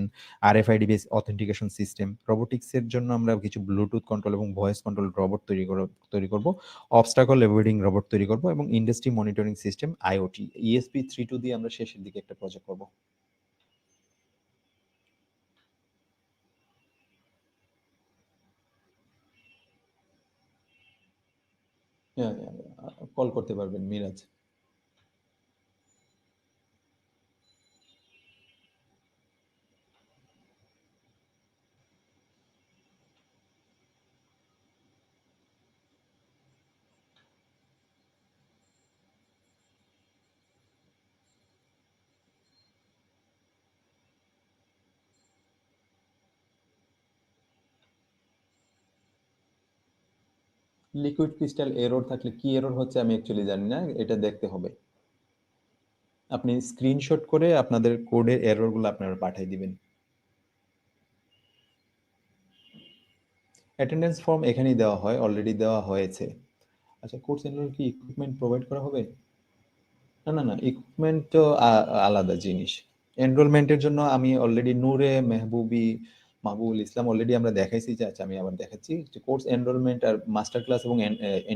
RFID base authentication system. রোবোটিক্সের জন্য আমরা কিছু ব্লুটুথ কন্ট্রোল এবং ভয়েস কন্ট্রোল রোবট তৈরি করব, অবস্টাকল এভয়েডিং রোবট তৈরি করব, এবং industry monitoring system, IoT, ESP32 দিয়ে আমরা শেষের দিকে একটা প্রজেক্ট করব। হ্যাঁ, কল করতে পারবেন মিরাজ। লিকুইড ক্রিস্টাল এরর থাকলে কি এরর হচ্ছে আমি অ্যাকচুয়ালি জানি না, এটা দেখতে হবে। আপনি স্ক্রিনশট করে আপনাদের কোডের এররগুলো আপনারা পাঠিয়ে দিবেন। অ্যাটেন্ডেন্স ফর্ম এখানেই দেওয়া হয়, অলরেডি দেওয়া হয়েছে। আচ্ছা, কোর্স এনরোল কি ইকুইপমেন্ট প্রোভাইড করা হবে? না, না, না, ইকুইপমেন্ট তো আলাদা জিনিস। এনরোলমেন্টের জন্য আমি অলরেডি নূরে, মেহবুবি, মাহবুবুল ইসলাম অলরেডি আমরা দেখাইছি যে, আচ্ছা আমি আবার দেখাচ্ছি যে কোর্স এনরোলমেন্ট আর মাস্টার ক্লাস এবং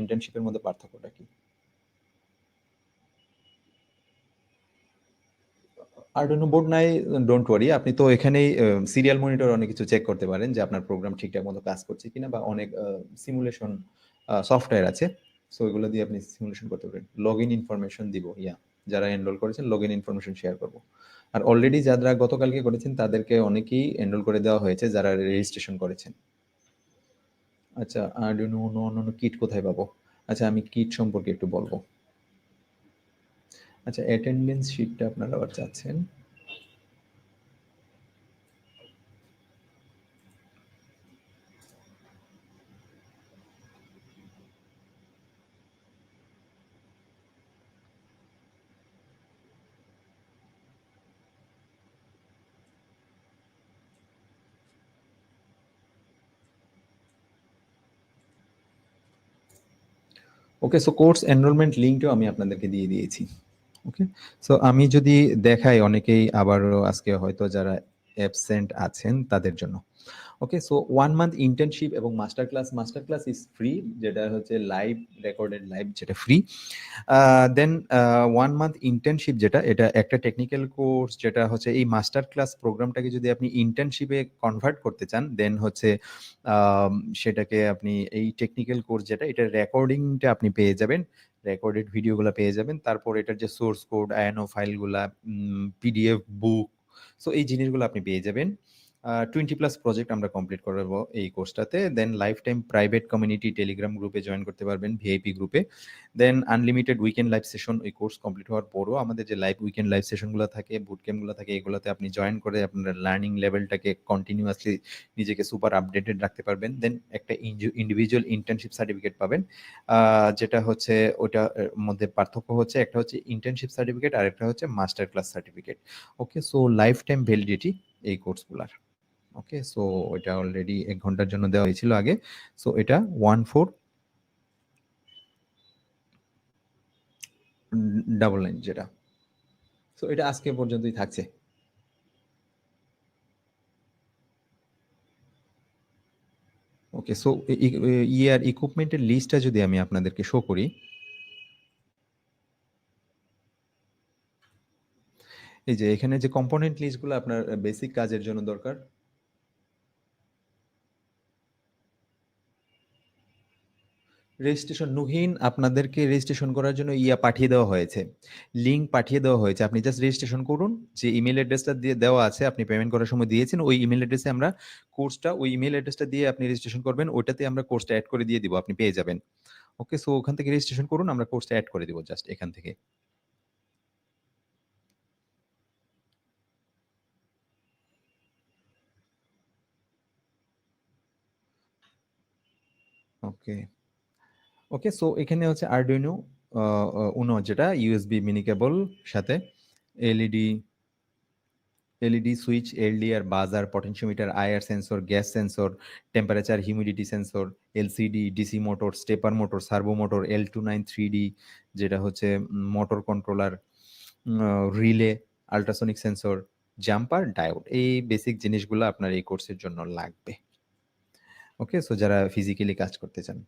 ইন্টার্নশিপের মধ্যে পার্থক্যটা কি। আর্ডুইনো বোর্ড নাই, ডোন্ট ওয়ারি, আপনি তো এখানেই সিরিয়াল মনিটর অনেক কিছু চেক করতে পারেন যে আপনার প্রোগ্রাম ঠিকঠাক মতো কাজ করছে কিনা, বা অনেক সিমুলেশন সফটওয়্যার আছে, সো এগুলো দিয়ে আপনি সিমুলেশন করতে পারেন। লগ ইন ইনফরমেশন দিব, যারা এনরোল করেছেন লগ ইন ইনফরমেশন শেয়ার করব। আর অলরেডি যারা গতকালকে করেছেন তাদেরকে অনেকেই এনরোল করে দেওয়া হয়েছে যারা রেজিস্ট্রেশন করেছেন। আচ্ছা, আর্ডুইনো অন্যান্য কিট কোথায় পাবো? আচ্ছা, আমি কিট সম্পর্কে একটু বলবো। আচ্ছা, অ্যাটেন্ডেন্স শিটটা আপনারা আবার চাচ্ছেন। ওকে, সো কোর্স এনরোলমেন্ট লিঙ্কটাও আমি আপনাদেরকে দিয়ে দিয়েছি। ওকে, সো আমি যদি দেখাই, অনেকেই আবারও আজকে হয়তো যারা অ্যাবসেন্ট আছেন তাদের জন্য। ওকে, সো 1 মান্থ ইন্টার্নশিপ এবং মাস্টার ক্লাস ইজ ফ্রি, যেটা হচ্ছে লাইভ, রেকর্ডেড লাইভ, যেটা ফ্রি। দেন 1 মান্থ ইন্টার্নশিপ যেটা, এটা একটা টেকনিক্যাল কোর্স, যেটা হচ্ছে এই মাস্টার ক্লাস প্রোগ্রামটাকে যদি আপনি ইন্টার্নশিপে কনভার্ট করতে চান, দেন হচ্ছে আম সেটাকে আপনি এই টেকনিক্যাল কোর্স যেটা, এটার রেকর্ডিংটা আপনি পেয়ে যাবেন। রেকর্ডেড ভিডিওগুলা পেয়ে যাবেন। তারপর এটার যে সোর্স কোড, আইএনও ফাইলগুলা, পিডিএফ বুক, সো এই জিনিসগুলো আপনি পেয়ে যাবেন। 20 প্লাস প্রজেক্ট আমরা কমপ্লিট করাবো এই কোর্সটাতে। Then lifetime private community Telegram গ্রুপে জয়েন করতে পারবেন, ভিআইপি গ্রুপে। Then unlimited weekend live session, ওই কোর্স কমপ্লিট হওয়ার পরও আমাদের যে উইকেন্ড লাইভ সেশনগুলো থাকে, বুট ক্যাম্পগুলো থাকে, এগুলোতে আপনি জয়েন করে আপনার লার্নিং লেভেলটাকে কন্টিনিউয়াসলি নিজেকে সুপার আপডেটেড রাখতে পারবেন। দেন একটা ইন্ডিভিজুয়াল ইন্টার্নশিপ সার্টিফিকেট পাবেন, যেটা হচ্ছে ওটার মধ্যে পার্থক্য হচ্ছে, একটা হচ্ছে ইন্টার্নশিপ সার্টিফিকেট আর একটা হচ্ছে মাস্টার ক্লাস সার্টিফিকেট। ওকে, সো লাইফ টাইম ভ্যালিডিটি এই কোর্সগুলার। ওকে, সো এটা অলরেডি 1 ঘন্টার জন্য দেওয়া হয়েছিল আগে। সো এটা 1499 যেটা। সো এটা আজকে পর্যন্তই থাকছে। ওকে, সো ইয়ার ইকুইপমেন্টের লিস্টটা যদি আমি আপনাদেরকে শো করি, এই যে এখানে যে কম্পোনেন্ট লিস্টগুলো আপনার বেসিক কাজের জন্য দরকার, রেজিস্ট্রেশন নুহিন, আপনাদেরকে রেজিস্ট্রেশন করার জন্য পাঠিয়ে দেওয়া হয়েছে, লিঙ্ক পাঠিয়ে দেওয়া হয়েছে। আপনি জাস্ট রেজিস্ট্রেশন করুন। যে ইমেল অ্যাড্রেসটা দিয়ে দেওয়া আছে, আপনি পেমেন্ট করার সময় দিয়েছেন, ওই ইমেল অ্যাড্রেসে আমরা কোর্সটা, ওই ইমেল অ্যাড্রেসটা দিয়ে আপনি রেজিস্ট্রেশন করবেন, ওইটাতে আমরা কোর্সটা অ্যাড করে দিয়ে দিব, আপনি পেয়ে যাবেন। ওকে, সো ওখান থেকে রেজিস্ট্রেশন করুন, আমরা কোর্সটা অ্যাড করে দিব জাস্ট এখান থেকে। ওকে, ওকে, সো এখানে হচ্ছে আরডুইনো উনো, যেটা ইউএসবি মিনি কেবল সাথে এলইডি, সুইচ, এলডিআর, বাজার, potentiometer, IR sensor, gas sensor, temperature humidity sensor, LCD, DC motor, stepper motor, servo motor, L29 3D, যেটা হচ্ছে motor controller, relay, ultrasonic sensor, jumper, diode, এই basic জিনিসগুলো আপনার এই কোর্সের জন্য লাগবে। ওকে, সো যারা ফিজিক্যালি কাজ করতে চান।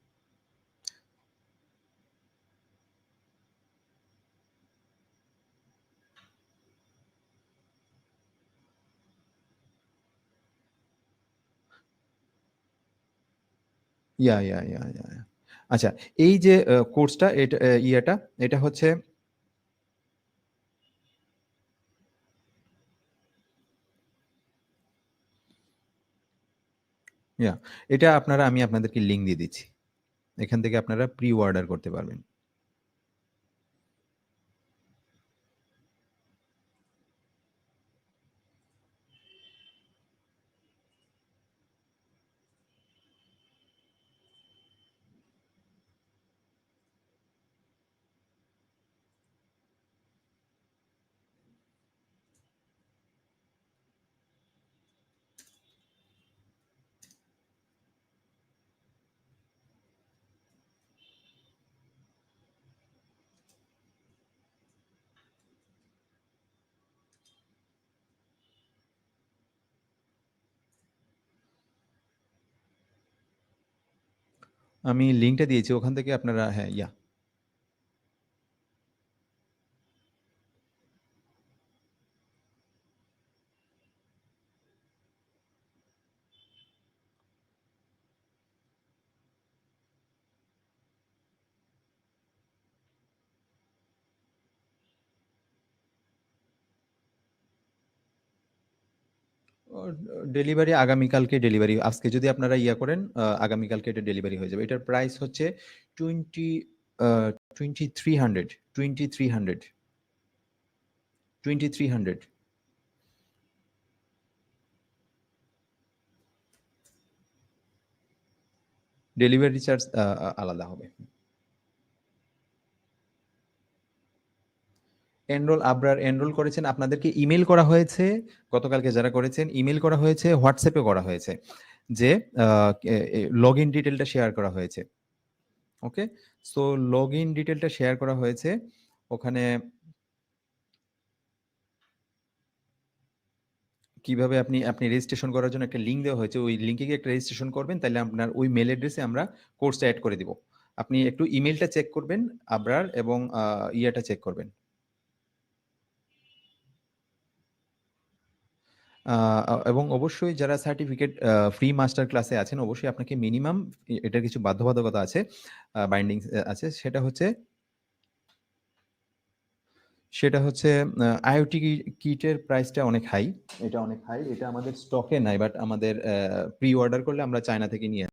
ইয়া। আচ্ছা, এই যে কোর্সটা, এটা এটা হচ্ছে, ইয়া এটা আপনারা, আমি আপনাদেরকে লিঙ্ক দিয়ে দিচ্ছি, এখান থেকে আপনারা প্রি অর্ডার করতে পারবেন। আমি লিঙ্কটা দিয়েছি, ওখান থেকে আপনারা, হ্যাঁ, ডেলিভারি আগামীকালকে ডেলিভারি, আজকে যদি আপনারা করেন, আগামীকালকে এটা ডেলিভারি হয়ে যাবে। এটার প্রাইস হচ্ছে 20 2300, 2300, 2300। ডেলিভারি চার্জ আলাদা হবে। আবরার এনরোল করেছেন, আপনাদেরকে ইমেল করা হয়েছে, গতকালকে যারা করেছেন ইমেল করা হয়েছে, হোয়াটসঅ্যাপে করা হয়েছে, যে লগ ইন ডিটেলটা শেয়ার করা হয়েছে। ওকে, সো লগ ইন ডিটেলটা শেয়ার করা হয়েছে। ওখানে কিভাবে আপনি আপনি রেজিস্ট্রেশন করার জন্য একটা লিঙ্ক দেওয়া হয়েছে। ওই লিঙ্কে গিয়ে একটা রেজিস্ট্রেশন করবেন, তাহলে আপনার ওই মেল অ্যাড্রেসে আমরা কোর্সটা এড করে দিব। আপনি একটু ইমেলটা চেক করবেন আবরার, এবং ইয়াটা চেক করবেন। এবং অবশ্যই যারা সার্টিফিকেট ফ্রি মাস্টার ক্লাসে আছেন, অবশ্যই আপনাকে মিনিমাম এটার কিছু বাধ্যবাধকতা আছে, বাইন্ডিংস আছে। সেটা হচ্ছে আইওটি কিটের প্রাইসটা অনেক হাই। এটা অনেক হাই, এটা আমাদের স্টকে নাই, বাট আমাদের প্রি অর্ডার করলে আমরা চায়না থেকে নিয়ে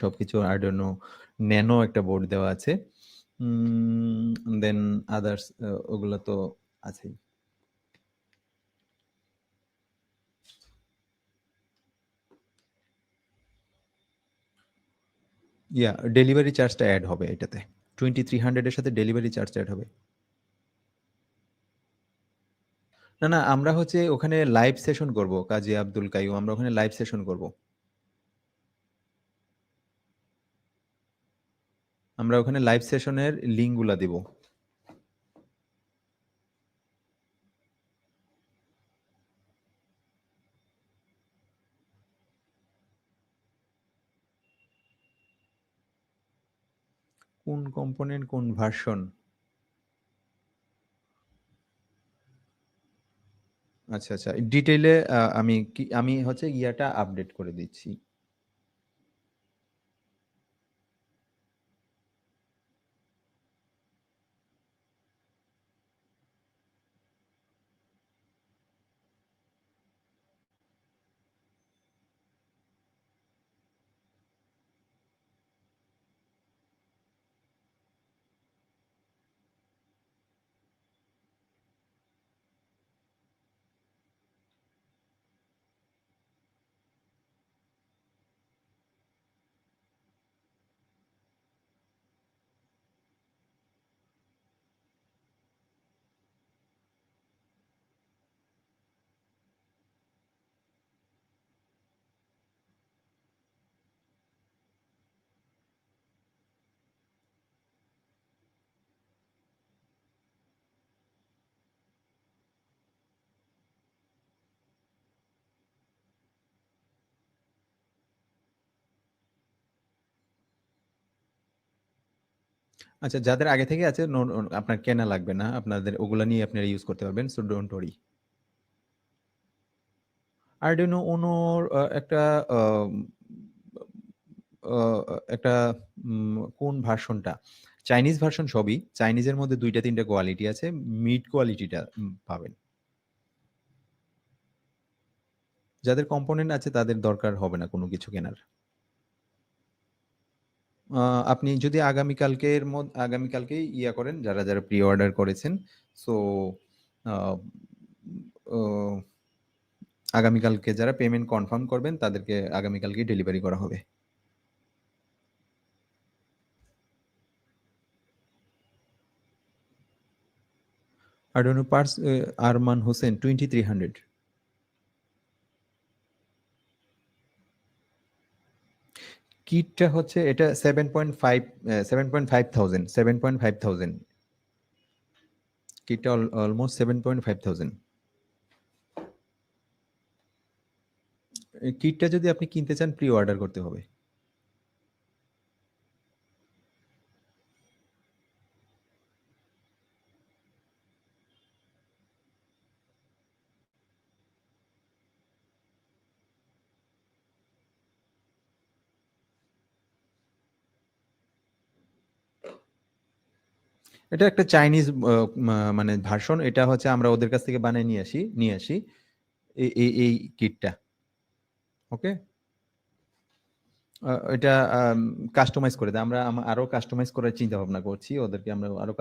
সবকিছু আর্ডুইনো ন্যানো একটা বোর্ড দেওয়া আছে। দেন আদার্স ওগুলো তো আছেই। ইয়া, ডেলিভারি চার্জটা অ্যাড হবে এটাতে। 2300 এর সাথে ডেলিভারি চার্জটা অ্যাড হবে। না, না, আমরা হচ্ছে ওখানে লাইভ সেশন করব, কাজী আব্দুল কাইয়ুম, আমরা ওখানে লাইভ সেশন করব। আমরা ওখানে লাইভ সেশনের লিঙ্কগুলা দিব। কোন কম্পোনেন্ট, কোন ভার্সন? আচ্ছা, আচ্ছা, ডিটেইলে আমি হচ্ছে ইয়াটা আপডেট করে দিচ্ছি। আচ্ছা, যাদের আগে থেকে আছে আপনার কেনা লাগবে না, আপনাদের ওগুলা নিয়ে আপনারা ইউজ করতে পারবেন, সো ডোন্ট ওয়ারি। আরডুইনো উনোর একটা আম, একটা কোন ভার্সনটা, চাইনিজ ভার্সন, সবই চাইনিজের মধ্যে 2টা 3টা কোয়ালিটি আছে, মিড কোয়ালিটিটা পাবেন। যাদের কম্পোনেন্ট আছে তাদের দরকার হবে না কোনো কিছু কেনার। আপনি যদি আগামীকালকেই করেন, যারা প্রি অর্ডার করেছেন, সো আ ও আগামীকালকে যারা পেমেন্ট কনফার্ম করবেন তাদেরকে আগামীকালকেই ডেলিভারি করা হবে। Arduino parts, Arman Hossain 2300। কিটটা হচ্ছে এটা 7.5, 7.5 thousand, 7.5 thousand। কিটটা অলমোস্ট 7.5 thousand। এই কিটটা যদি আপনি কিনতে চান প্রি অর্ডার করতে হবে। এটা একটা চাইনিজ মানে ভার্সন। এটা হচ্ছে আমরা ওদের কাছ থেকে বানিয়ে নিয়ে আসি এই কিটটা। ওকে। এটা কাস্টমাইজ করে দেয়। আমরা আরো কাস্টমাইজ করার চিন্তা ভাবনা করছি। ওদেরকে আমরা আরো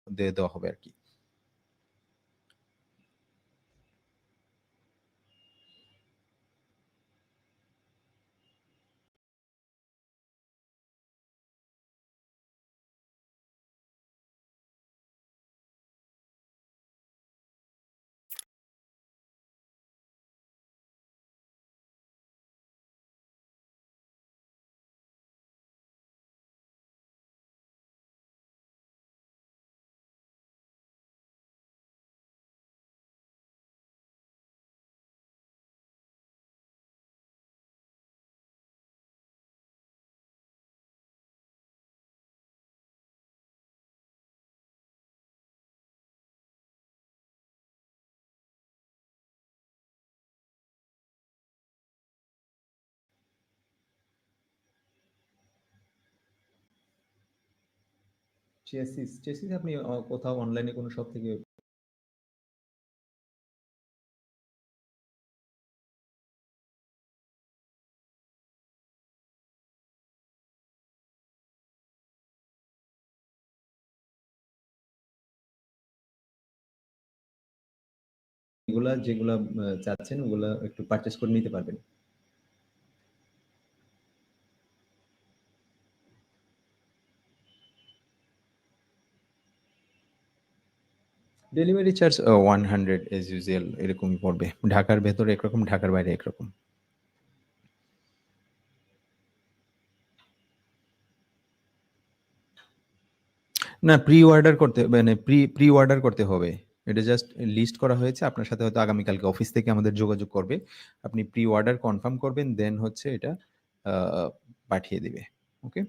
দিয়ে দেওয়া হবে আরকি। চেসিস আপনি কোথাও অনলাইনে কোনো শপ থেকে যেগুলা চাচ্ছেন ওগুলা একটু পারচেজ করে নিতে পারবেন। ডেলিভারি চার্জ 100 এজ ইউজুয়াল এরকমই পড়বে। ঢাকার ভেতরে একরকম, ঢাকার বাইরে একরকম। না, প্রি অর্ডার করতে হবে। এটা জাস্ট লিস্ট করা হয়েছে। আপনার সাথে হয়তো আগামীকালকে অফিস থেকে আমাদের যোগাযোগ করবে। আপনি প্রি অর্ডার কনফার্ম করবেন, দেন হচ্ছে এটা আ পাঠিয়ে দিবে। ওকে?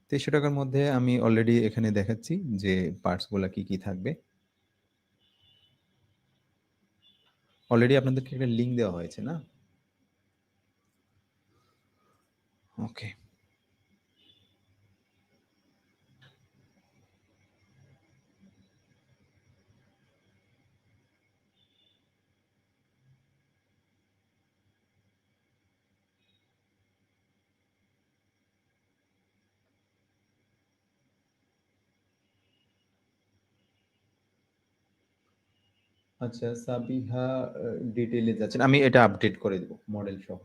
৳২৩০০ র মধ্যে আমি অলরেডি এখানে দেখাচ্ছি যে পার্টস গুলা কি থাকবে। অলরেডি আপনাদেরকে একটা লিংক দেওয়া হয়েছে না? ওকে। আচ্ছা, সাবিহা ডিটেইলে যাচ্ছেন। আমি এটা আপডেট করে দেব মডেল সহ।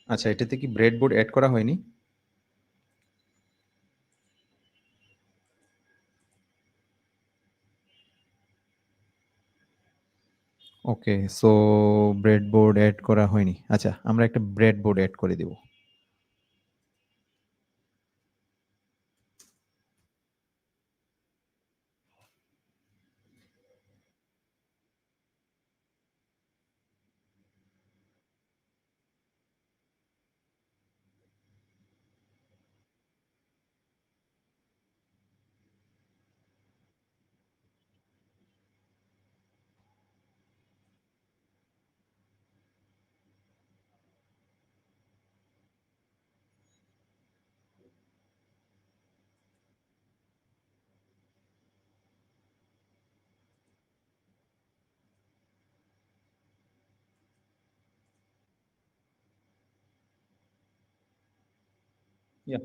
আচ্ছা, এটাতে কি ব্রেডবোর্ড এড করা হয়নি? ওকে, সো ব্রেডবোর্ড এড করা হয়নি। আচ্ছা, আমরা একটা ব্রেডবোর্ড এড করে দিব। Yeah.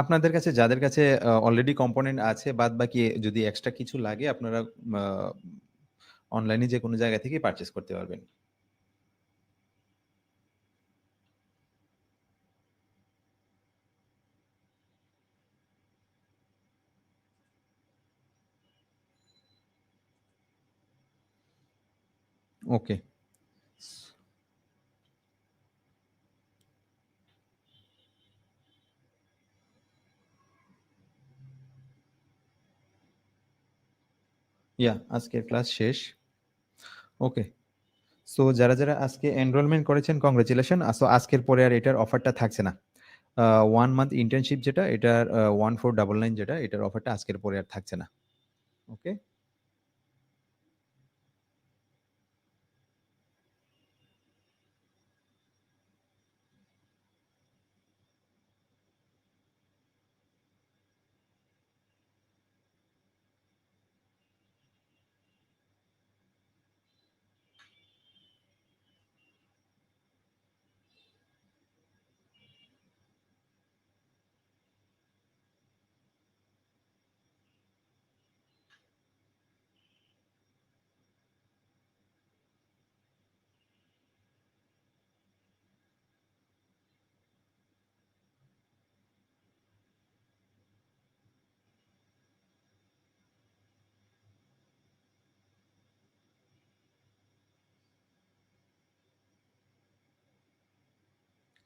আপনাদের কাছে যাদের কাছে অলরেডি কম্পোনেন্ট আছে, বাদবাকি যদি এক্সট্রা কিছু লাগে আপনারা আ অনলাইনে যেকোনো জায়গা থেকেই পারচেজ করতে পারবেন। ওকে। আজকের ক্লাস শেষ। ওকে। সো যারা আজকে এনরোলমেন্ট করেছেন কংগ্রাচুলেশন। সো আজকের পরে আর এটার অফারটা থাকছে না। 1 মান্থ ইন্টার্নশিপ যেটা এটার 1499 যেটা এটার অফারটা আজকের পরে আর থাকছে না। ওকে?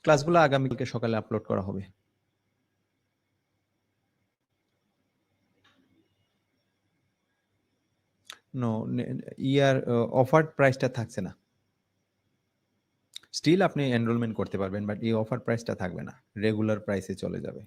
ক্লাসগুলো আগামীকালকে সকালে আপলোড করা হবে। নো, অফার্ড প্রাইসটা থাকছে না। স্টিল আপনি এনরোলমেন্ট করতে পারবেন বাট এই অফার প্রাইসটা থাকবে না। রেগুলার প্রাইসে চলে যাবে।